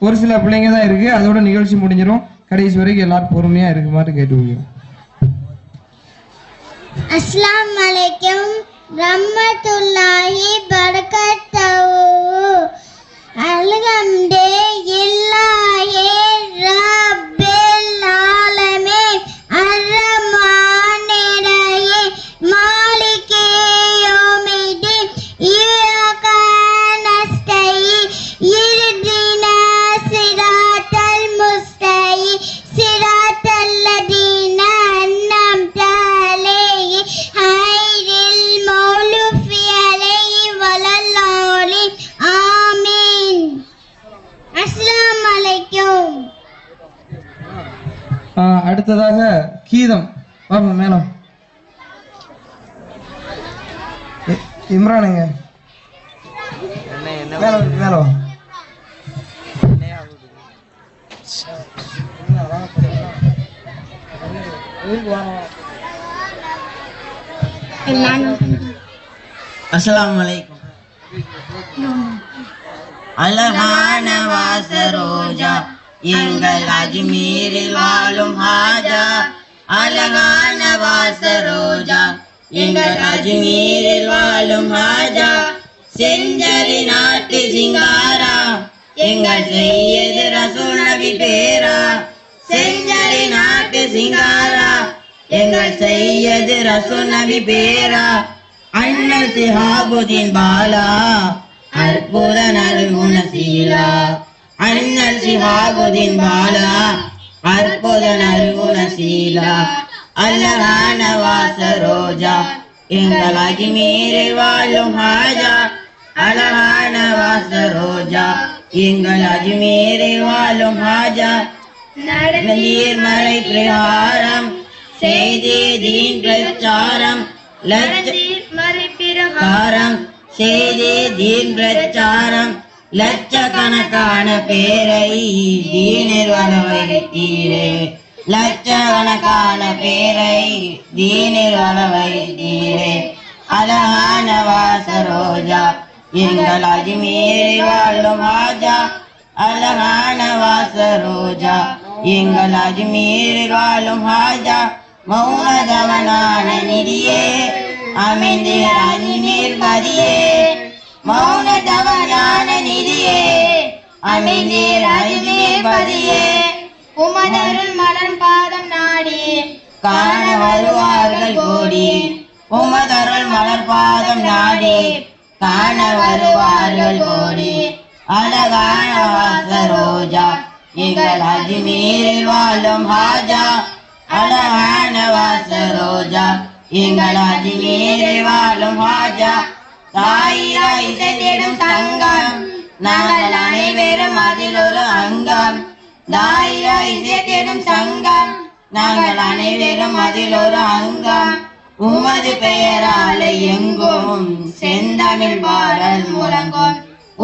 Speaker 2: ஒரு சில பிள்ளைங்க தான் இருக்கு, அதோட நிகழ்ச்சி முடிஞ்சிடும். கடைசி வரைக்கும் எல்லாரும் பொறுமையா இருக்குமாறு கேட்டுக்கொள்கிறோம்.
Speaker 1: அஸ்ஸலாமு அலைக்கும் ரஹ்மத்துல்லாஹி பரகாத்துஹு. அல்ஹம்துலில்லாஹி ரப்பில் ஆலமீன் அர்ரஹ்மானிர் ரஹீம் மாலிகி யௌமிddin இய்யாக நஸ்தஈன் இஹ்தினாஸ் ஸிராத்தல் முஸ்தகீம் ஸிராத்தல் லதீன அன்அம்த அலைஹிம் ஹைரில் மக்லூபி அலைஹிம் வலல்லாலின். ஆமீன். அஸ்ஸலாமு அலைக்கும்.
Speaker 2: அடுத்ததாக கீதம் மேலும் இம்ரானுங்க மேலும்
Speaker 5: அஸ்ஸலாமு அலைக்கும். அழகான வாசரோஜா எங்கள் அஜ்மீரில் வாழும் ஹாஜா. அழகான வாசரோஜா எங்கள் அஜ்மீரில் வாழும் ஹாஜா. செஞ்சரி நாட்டு சிங்காரா எங்கள் சையது ரசூல் நபி பேரா. செஞ்சரி நாட்டு சிங்காரா எங்கள் சையது ரசூல் நபி பேரா. அண்ணல் சிஹாபுதீன் பாலா அற்புத நறுகுணசீலா. அண்ணல் சிஹாபுதீன் பாலா அற்புத நறுகுணசீலா. அழகான வாசரோஜா எங்கள் அஜ்மீரில் வாழும் ஹாஜா. அழகான வாசரோஜா எங்கள் அஜ்மீரில் வாழும் ஹாஜா. நீர்மறை பிரகாரம் செய்தி தீன் பிரச்சாரம் பிரகாரம் செய்தி தீன் பிரச்சாரம் லட்சக்கணக்கான பேரை தீனில் வரவைத்தீரே. லட்சக்கணக்கான பேரை தீனில் வரவைத்தீரே. அழகான வாசரோஜா எங்கள் அஜ்மீரில் வாழும் ஹாஜா. அழகான வாசரோஜா எங்கள் அஜ்மீரில் வாழும் ஹாஜா. மௌனதவனான நிதியே அமைந்தீர் அஜ்மீர் பதியே. மௌனதவனான நிதியே அமைந்தீர் அஜ்மீர் பதியே. உமதருள் மலர் பாதம் நாடி காண வருவார்கள் கோடி. உமதருள் மலர் பாதம் நாடி காண வருவார்கள் கோடி. அழகான வாசரோஜா எங்கள் அஜ்மீரில் வாழும் ஹாஜா. அழகான வாசரோஜா எங்கள் அஜ்மீரில் வாழும் ஹாஜா தாயிரா இசை தேடும் தங்கம் நாங்கள் அனைவரும் அதில் ஒரு அங்கம் தாயிரா இசை தேடும் சங்கம் நாங்கள் அனைவரும் அதில் ஒரு அங்கம் உமது பெயராலே எங்கும் செந்தமிழ் பாடல் முழங்கும்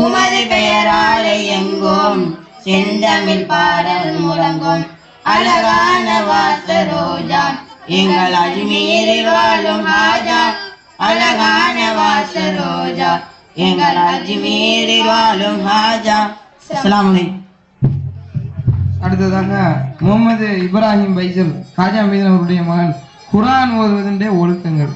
Speaker 5: உமது பெயராலே எங்கும் செந்தமிழ் பாடல் முழங்கும் அழகான வாசரோஜா எங்கள் அஜ்மீரில் வாழும் ஹாஜா அழகான வாசரோஜா எங்கள் அஜ்மீரில் வாழும் ஹாஜா. அஸ்ஸலாமு அலைக்கும்.
Speaker 2: அடுத்ததாக முகமது இப்ராஹிம் பைசல் காஜா மீதன் அவருடைய மகன் குர்ஆன் ஓதுவதனுடைய ஒழுக்கங்கள்.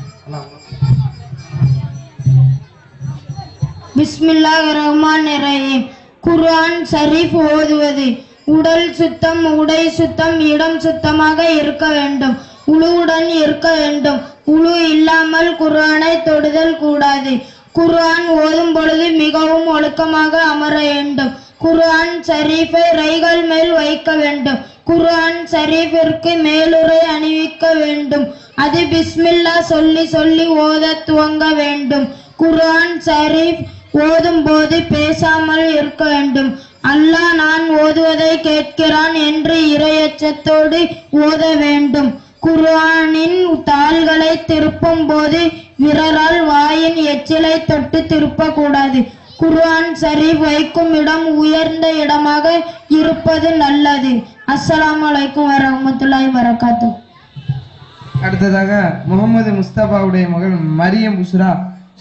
Speaker 3: பிஸ்மில்லாஹிர் ரஹ்மானிர் ரஹீம். குர்ஆன் ஷரீஃப் ஓதுவது. உடல் சுத்தம், உடை சுத்தம், இடம் சுத்தமாக இருக்க வேண்டும். உளுவுடன் இருக்க வேண்டும். உளு இல்லாமல் குர்ஆனை தொடுதல் கூடாது. குர்ஆன் ஓதும் பொழுது மிகவும் ஒழுக்கமாக அமர வேண்டும். குர்ஆன் ஷரீஃபை ரைகள் மேல் வைக்க வேண்டும். குர்ஆன் ஷரீஃபிற்கு மேலுரை அணிவிக்க வேண்டும். அது பிஸ்மில்லா சொல்லி சொல்லி ஓத துவங்க வேண்டும். குர்ஆன் ஷரீஃப் ஓதும் போது பேசாமல் இருக்க வேண்டும். அல்லாஹ் நான் ஓதுவதை கேட்கிறான் என்று இறையச்சத்தோடு ஓத வேண்டும். குர்ஆனின் தாள்களை திருப்பும் போது விரலால் வாயின் எச்சிலை தொட்டு திருப்பக்கூடாது. குர்ஆன் ஷரீஃப் வைக்கும் இடம் உயர்ந்த இடமாக இருப்பது நல்லது. அஸ்ஸலாமு அலைக்கும் வரஹ்மத்துல்லாஹி வரகாத்துஹு.
Speaker 2: அடுத்ததாக முகமது முஸ்தபாவுடைய மகள் மரியம் புஷ்ரா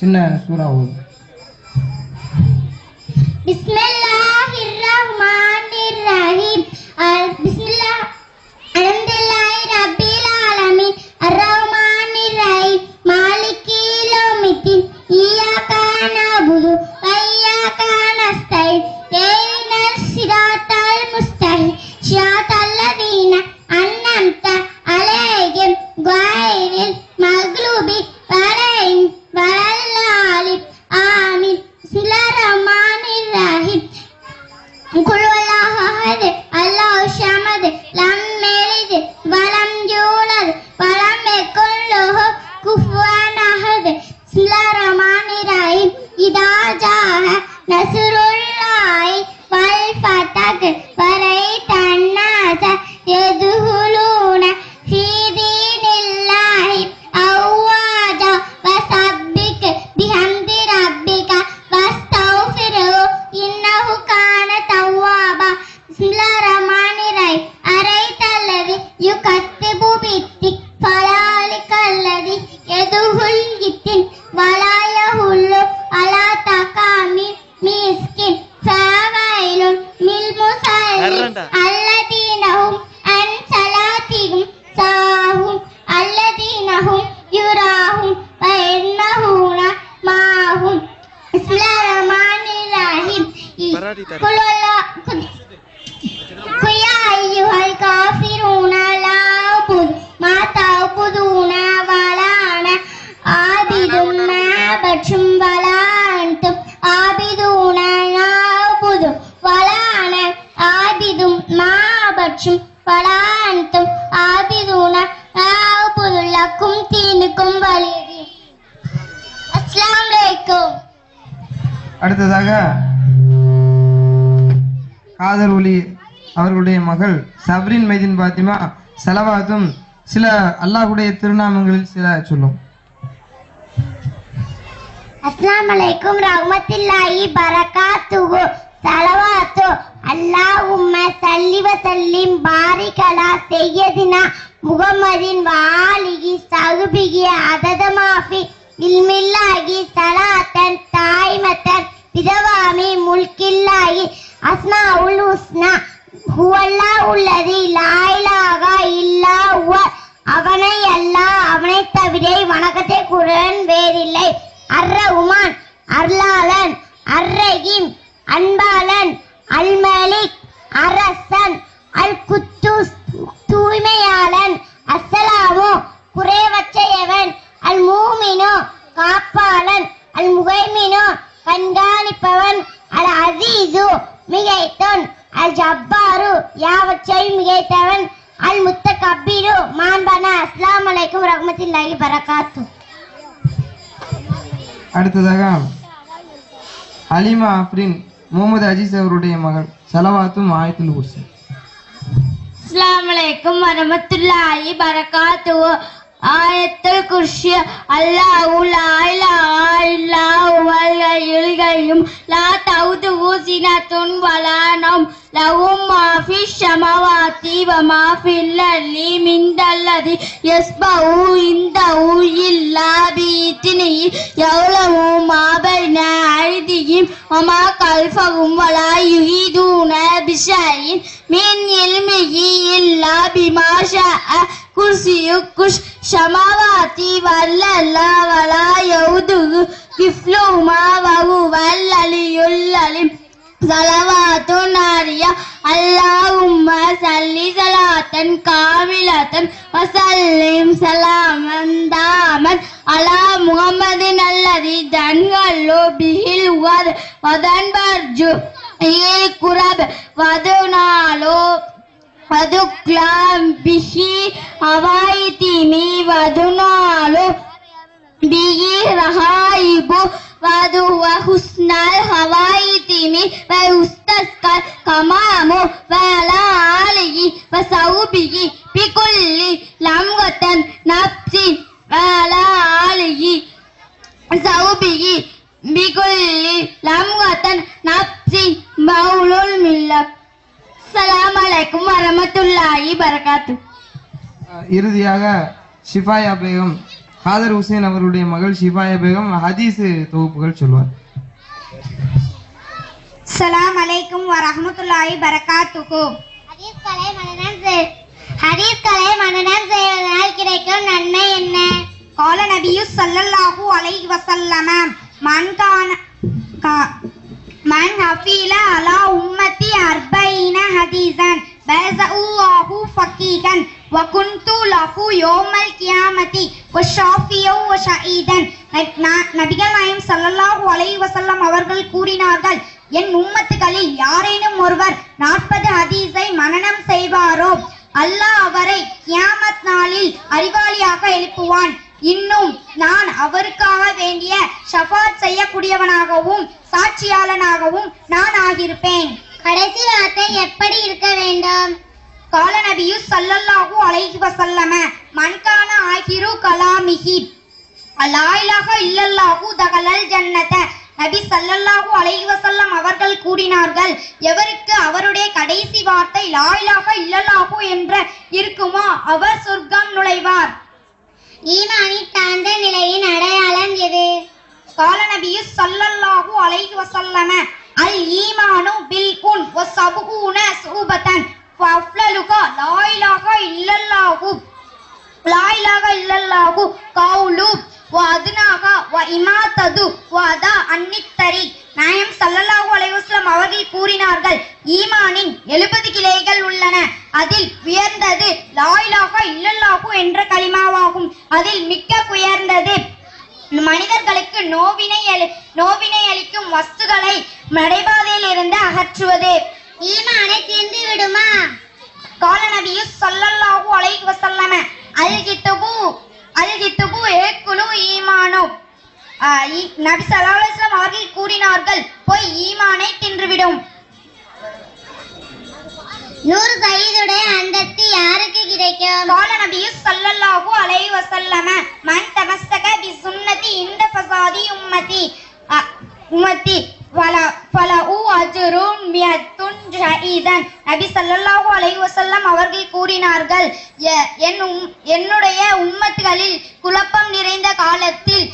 Speaker 2: சின்ன சூரா ஓது.
Speaker 1: பிஸ்மில்லாஹிர் ரஹ்மானிர் ரஹீம். பிஸ்மில்லாஹ் அல்ஹம்துலில்லாஹி ரப்பில் ஆலமீன் அர்-ரஹ்மானிர் ரஹீம் மாலிகி யௌமிddin இய்யாக நஅபுது வ இய்யாக நஸ்தஈன் இஹ்தினஸ் ஸிராத்தல் முஸ்தகீம் ஸிராத்தல் லதீன அன்அம்த அலைஹிம் கய்ரில் மக்லூபி அலைஹிம் வலல்லாலின் ஆமீன். பிஸ்மில்லாஹிர் ரஹ்மானிர் ரஹீம். குல் வல்லாஹு அஹத் அல்லாஹு ஸமத் லம் யலித் வலம் யூலத் வலம் யகுல் லஹு குஃபுவன் அஹத். பிஸ்மில்லாஹிர் ரஹ்மானிர் ரஹீம். இதா ஜாஅ நஸ்ருல்லாஹி வல் ஃபத்ஹ் வரைத்தன் நாஸ யதுஹுலூன ஃபீ தீனில்லாஹி அவ்வாஜா வஸப்பிக் பிஹம்தி ரப்பிக வஸ்தக்ஃபிர்ஹு இன்னஹு கான தவ்வாபா. பிஸ்மில்லாஹிர் ரஹ்மானிர் ரஹீம். அரைத்தல்லதி யுகத்திபு பித்திக் ஃபலாலிகல்லதி யதுஹுல் இத்தின் வலா யஹுல்லு அலா தகாமி மிஸ்கின் ஃபவைலுன் மில் முஸல்லின் அல்லதீனஹும் அன் ஸலாத்திஹிம் சாஹும் அல்லதீனஹும் யுராஹும் வ யன்மஹூன மாஹும். பிஸ்மில்லாஹிர் ரஹ்மானிர் ரஹீம். குல் வல்லாஹு யா அய்யுஹல் காஃபிரூன லா அஅ்புது மா தஅ்புதூன வலா அன ஆபிதும் மா அஅ்பதும் வலா அன்தும் ஆபிதூன லா அஅ்புது வலா அன ஆபிதும் மா அஅ்பதும் வலா அன்தும் ஆபிதூன லா அஅ்புது லக்கும் தீனுக்கும் வலியதீன். அஸ்ஸலாமு அலைக்கும்.
Speaker 2: அடுத்ததாக காதர் ஒலி அவர்களுடைய மகள் சப்ரின் மைதீன் பாத்திமா சலவாத்தும் சில அல்லாஹ்வுடைய திருநாமங்களில் சில சொல்லும்.
Speaker 1: அஸ்ஸலாமு அலைக்கும் ரஹ்மத்துல்லாஹி பரகாத்துஹு. ஸலவாத்து அல்லாஹும்ம ஸல்லி வ ஸல்லிம் பாரிக் அலா சய்யிதினா முஹம்மதின் வ ஆலிஹி ஸஹ்பிஹி அதத மாஃபி இல்மில்லாஹி ஸலாத்தன் தாயிமத்தன் பிதவாமி முல்கில்லாஹி அஸ்மாஉல் ஹுஸ்னா ஹுவல்லாஹுல்லதி லா இலாஹா இல்லா ஹுவ. அவனை அல்லாஹ், அவனை தவிர வணக்கத்தை கூறன் வேறில்லை. அர்-ரஹ்மான் அருளாளன், அர்-ரஹீம் அன்பாளன், அல் மலிக் அரசன், அல் குத்தூஸ் தூய்மையாளன், அஸ்ஸலாமு குறைவற்றையவன், அல் மூமினு காப்பாளன், அல் முகைமினு கண்காணிப்பவன், அல் அசீசு மிகைத்தவன், அல் ஜப்பாரு யாவற்றையும் மிகைத்தவன்,
Speaker 3: அல் முத்தகப்பிரு மான்பனா. அஸ்ஸலாமு அலைக்கும் வரஹ்மத்துல்லாஹி வரகாத்துஹு.
Speaker 2: அடுத்ததாக அலிமா அப்ரின் முகமது அஜீஸ் அவருடைய மகள் சலவாத்தும் ஆயத்துல் குர்சி.
Speaker 1: அஸ்ஸலாமு அலைக்கும் வரஹ்மத்துல்லாஹி வரகாத்துஹு. ஆயத்துல் குர்சி. அல்லாஹு லா இலாஹா இல்லா ஹுவல் ஹய்யுல் கய்யூம் லா தஊதுஹு சினத்துன் வலா நௌம் லஹு மா ஃபிஸ் ஸமாவாதி வ மா ஃபில் அர்தி மின் தல்லதி யஸ்பஹு இன்தஹு இல்லா பிஇத்னிஹி யஅலமு மா பைன ஐதிஹிம் வ மா கல்ஃபஹும் வ லா யுஹீதுன பிஷைஇன் மின் இல்மிஹி இல்லா பிமா ஷாஅ குர்சியுக்குஷ் ஷமாவாதி வல்லல்லா வலா யவுதுஹு கிஃப்லுமா வஹுவல் அலியுல் அலீம். ஸலவாத்துன் ஆரியா. அல்லாஹும்ம ஸல்லி ஸலாத்தன் காமிலத்தன் வ ஸல்லிம் ஸலாமன் தாமன் அலா முஹம்மதின் அல்லதி தன்கல்லு பிஹில் வதன்பர்ஜு இல் குரப் வதுனாலோ வதுக்லாம் பிஹி அவாயிதிமி வதுனாலு பிஹி ரஹாயிபு வது வஹுஸ்னல் ஹவாயிதிமி வயுஸ்தஸ்கல் கமாமு வலா ஆலிஹி வசௌபிஹி பிகுல்லி லம்கத்தன் நப்சி வலா ஆலிஹி சௌபிஹி பிகுல்லி லம்கத்தன் நப்சி மௌலுல் மில்லத். அஸ்ஸலாமு அலைக்கும் வரஹ்மத்துல்லாஹி வரகாத்துஹு.
Speaker 2: இறுதியாக ஷிஃபாயா பேகம் காதர் ஹுசேன் அவருடைய மகள் ஷிஃபாயா பேகம் ஹதீஸ் தொகுப்புகள் சொல்வார்.
Speaker 3: அஸ்ஸலாமு அலைக்கும் வரஹ்மத்துல்லாஹி வரகாத்துஹு. ஹதீஸ்களை மனனம் செய்வதனால் கிடைக்கும் நன்மை என்ன? கால நபியு ஸல்லல்லாஹு அலைஹி வஸல்லம் மன் ஹஃபீல அலா உம்மத்தி 40 ஹதீஸன் பஸல்லாஹு ஃபகீஹன் வ குன்து லஹு யௌமல் கியாமத்தி வ ஷாஃபியு வ ஷஹீதன். நபிகள் நாயகம் ஸல்லல்லாஹு அலைஹி வஸல்லம் அவர்கள் கூறினார்கள், என் உம்மத்துகளில் யாரேனும் ஒருவர் 40 ஹதீஸை மனனம் செய்வாரோ அல்லாஹ் அவரை கியாமத் நாளில் அறிவாளியாக எழுப்புவான். இன்னும் நான் அவருக்காக வேண்டிய ஷஃபாத் செய்யக்கூடியவனாகவும் சாட்சியாளனாகவும் நான் ஆகியிருப்பேன். கடைசி வார்த்தை எப்படி இருக்க வேண்டும்? கால நபியு ஸல்லல்லாஹு அலைஹி வஸல்லம் மன்கான ஆகிரு கலாமிஹி லா இலாஹா இல்லல்லாஹு தகலல் ஜன்னத. நபி ஸல்லல்லாஹு அலைஹி வஸல்லம் அவர்கள் கூறினார்கள், எவருக்கு அவருடைய கடைசி வார்த்தை லா இலாஹா இல்லல்லாஹு என்ற இருக்குமோ அவர் சொர்க்கம் நுழைவார். ஈமானின் தாழ்ந்த நிலையின் அடையாளம் எது? கால நபியு ஸல்லல்லாஹு அலைஹி வஸல்லம் அல் ஈமானு பில் குன் வ சபூன சுபதன் ஃபஅஃலலுகா லா இலாஹா இல்லல்லாஹு கௌலு வ அத்னாஹா வ இமாதது வ அதா அன்னித்தரி. நாயகம் ஸல்லல்லாஹு அலைஹி வஸல்லம் அவர்கள் கூறினார்கள், ஈமானின் 70 கிளைகள் உள்ளன. அதில் உயர்ந்தது லா இலாஹா இல்லல்லாஹு என்ற கலிமாவாகும். அதில் மிக்க உயர்ந்தது மனிதர்களுக்கு நோவினை அளிக்கும் வஸ்துகளை நடைபாதையில் இருந்து அகற்றுவது. ஈமானை தீர்ந்து விடுமா? கால நபியு ஸல்லல்லாஹு அலைஹி வஸல்லம் அல்கித்துபு ஏக்குலு ஈமானோ. நபி ஸல்லல்லாஹு அலைஹி வஸல்லம் அவர்கள் கூறினார்கள், போய் ஈமானை தின்றுவிடும். 100 சயீதுடைய அந்தஸ்து யாருக்கு கிடைக்கும்? கால நபியு ஸல்லல்லாஹு அலைஹி வஸல்லம் மன் தமஸ்ஸக பி சுன்னதி இந்த ஃபஸாதி உம்மதி ஃபலஹு அஜ்ருன் மியத்துன் ஷஹீதன். நபி ஸல்லல்லாஹு அலைஹி வஸல்லம் அவர்கள் கூறினார்கள், என்னுடைய உம்மத்துகளில் குழப்பம் நிறைந்த காலத்தில்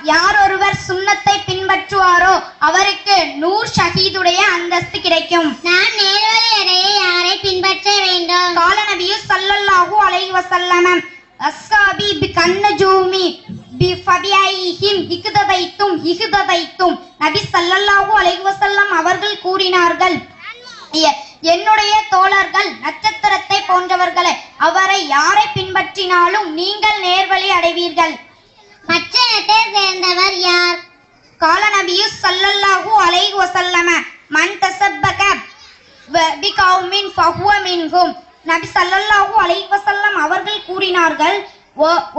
Speaker 3: யார் ஒருவர் சுன்னத்தை பின்பற்றுவாரோ அவருக்கு 100 ஷஹீதுடைய அந்தஸ்து கிடைக்கும். நான் நேர்வழி அடைய யாரை பின்பற்ற வேண்டும்? கால நபியு ஸல்லல்லாஹு அலைஹி வஸல்லம் அஸ்ஸாபி பிகன்னஜூமி பிஃபபிஐஹிம் இஹ்ததைத்தும். நபி ஸல்லல்லாஹு அலைஹி வஸல்லம் அவர்கள் கூறினார்கள், என்னுடைய தோழர்கள் நட்சத்திரத்தை போன்றவர்களே, அவரை யாரை பின்பற்றினாலும் நீங்கள் நேர்வழி அடைவீர்கள். மச்சத்தை சேர்ந்தவர் யார்? கால நபியு ஸல்லல்லாஹு அலைஹி வஸல்லம் மன் தஸப்பக பிகௌமின் ஃபஹுவ மின்ஹும். நபி ஸல்லல்லாஹு அலைஹி வஸல்லம் அவர்கள் கூறினார்கள்,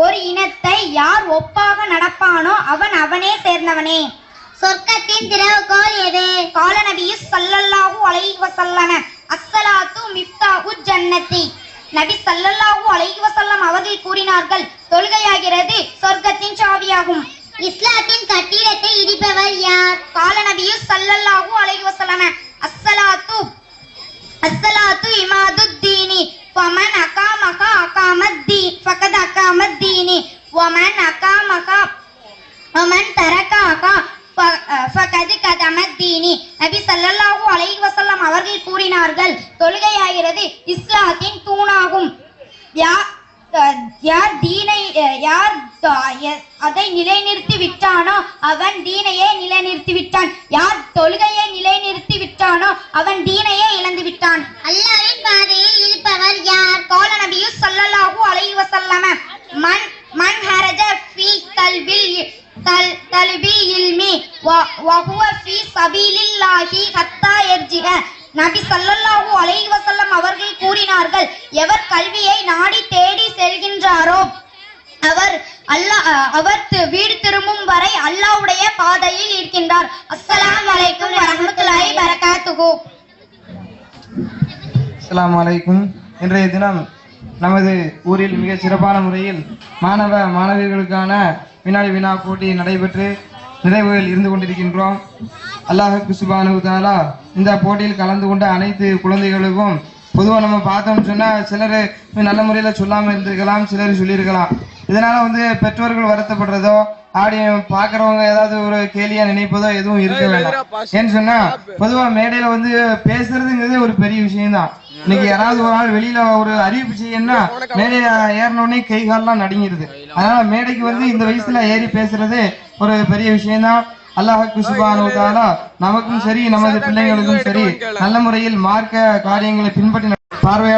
Speaker 3: ஒரு இனத்தை யார் ஒப்பாக நடப்பானோ அவன் அவனே சேர்ந்தவனே.
Speaker 1: சொர்க்கத்தின் திறவுகோல் எது?
Speaker 3: கால நபி ஸல்லல்லாஹு அலைஹி வஸல்லம் அஸ்ஸலாத்து மிஃப்தாஹு ஜன்னதி. நபி ஸல்லல்லாஹு அலைஹி வஸல்லம் அவர்கள் கூறினார்கள், தொழுகையாகிறது சொர்க்கத்தின் சாவியாகும்.
Speaker 1: இஸ்லாத்தின் கட்டிடத்தை இடிப்பவர் யார்?
Speaker 3: கால நபி ஸல்லல்லாஹு அலைஹி வஸல்லம் அஸ்ஸலாத்து இமாதுத்தீனி ஃபமன் அகாமஹா அகாமத்தீன் ஃபகத் அகாமத்தீனி வமன் அகாமஹா வமன் தரகஹா ஃபகத் கதமத்தீனி. நபி ஸல்லல்லாஹு அலைஹி வஸல்லம் அவர்கள் கூறினார்கள், தொழுகையாகிறது இஸ்லாத்தின் தூணாகும். யார் அதை நிலைநிறுத்தி விட்டானோ அவன் தீனையே நிலைநிறுத்தி விட்டான். யார் தொழுகையை நிலைநிறுத்தி விட்டானோ அவன் தீனையே இழந்து விட்டான்.
Speaker 1: அல்லாஹ்வின் பாதையில் இருப்பவர் யார்?
Speaker 3: கால நபி ஸல்லல்லாஹு அலைஹி வஸல்லம் மன் ஹரஜ ஃபீ தல்பில் இல்மி வ ஹுவ ஃபீ சபீலில்லாஹி ஹத்தா யர்ஜிஅ. நபி ஸல்லல்லாஹு அலைஹி வஸல்லம் அவர்கள் கூறினார்கள், எவர் கல்வியை நாடி தேடி செல்கின்றாரோ அவர் வீடு திரும்பும் வரை அல்லாஹ்வுடைய பாதையில் இருக்கின்றார். அஸ்ஸலாமு அலைக்கும் வரஹ்மத்துல்லாஹி பரகாத்துஹு.
Speaker 2: அஸ்ஸலாமு அலைக்கும். இன்றைய தினம் நமது ஊரில் மிக சிறப்பான முறையில் மாணவ மாணவிகளுக்கான வினாடி வினா போட்டி நடைபெற்று நிறைவுகள் இருந்து கொண்டிருக்கின்றோம். அல்லாஹ் சுப்ஹானஹு வ தஆலா இந்த போட்டியில் கலந்து கொண்ட அனைத்து குழந்தைகளுக்கும் பொதுவாக நம்ம பார்த்தோம்னு சொன்னால் சிலர் நல்ல முறையில் சொல்லாமல் இருந்திருக்கலாம், சிலர் சொல்லியிருக்கலாம். இதனால் பெற்றோர்கள் வருத்தப்படுறதோ பார்க்குறவங்க ஏதாவது ஒரு கேலியாக நினைப்பதோ எதுவும் இருக்க வேண்டாம். ஏன்னு சொன்னால் பொதுவாக மேடையில் பேசுறதுங்கிறது ஒரு பெரிய விஷயம்தான். இன்னைக்கு யாராவது ஒரு ஆள் வெளியில ஒரு அறிவிப்பு செய்யணும்னா மேடையில ஏறினோடனே கை கால்லாம் நடுங்கிருது. அதனால மேடைக்கு இந்த வயசுல ஏறி பேசுறது ஒரு பெரிய விஷயம்தான். அல்லாஹ் சுப்ஹானஹு வ தஆலா நமக்கும் சரி நமது பிள்ளைகளுக்கும் சரி நல்ல முறையில் மார்க்க காரியங்களை பின்பற்றி பார்வையாளர்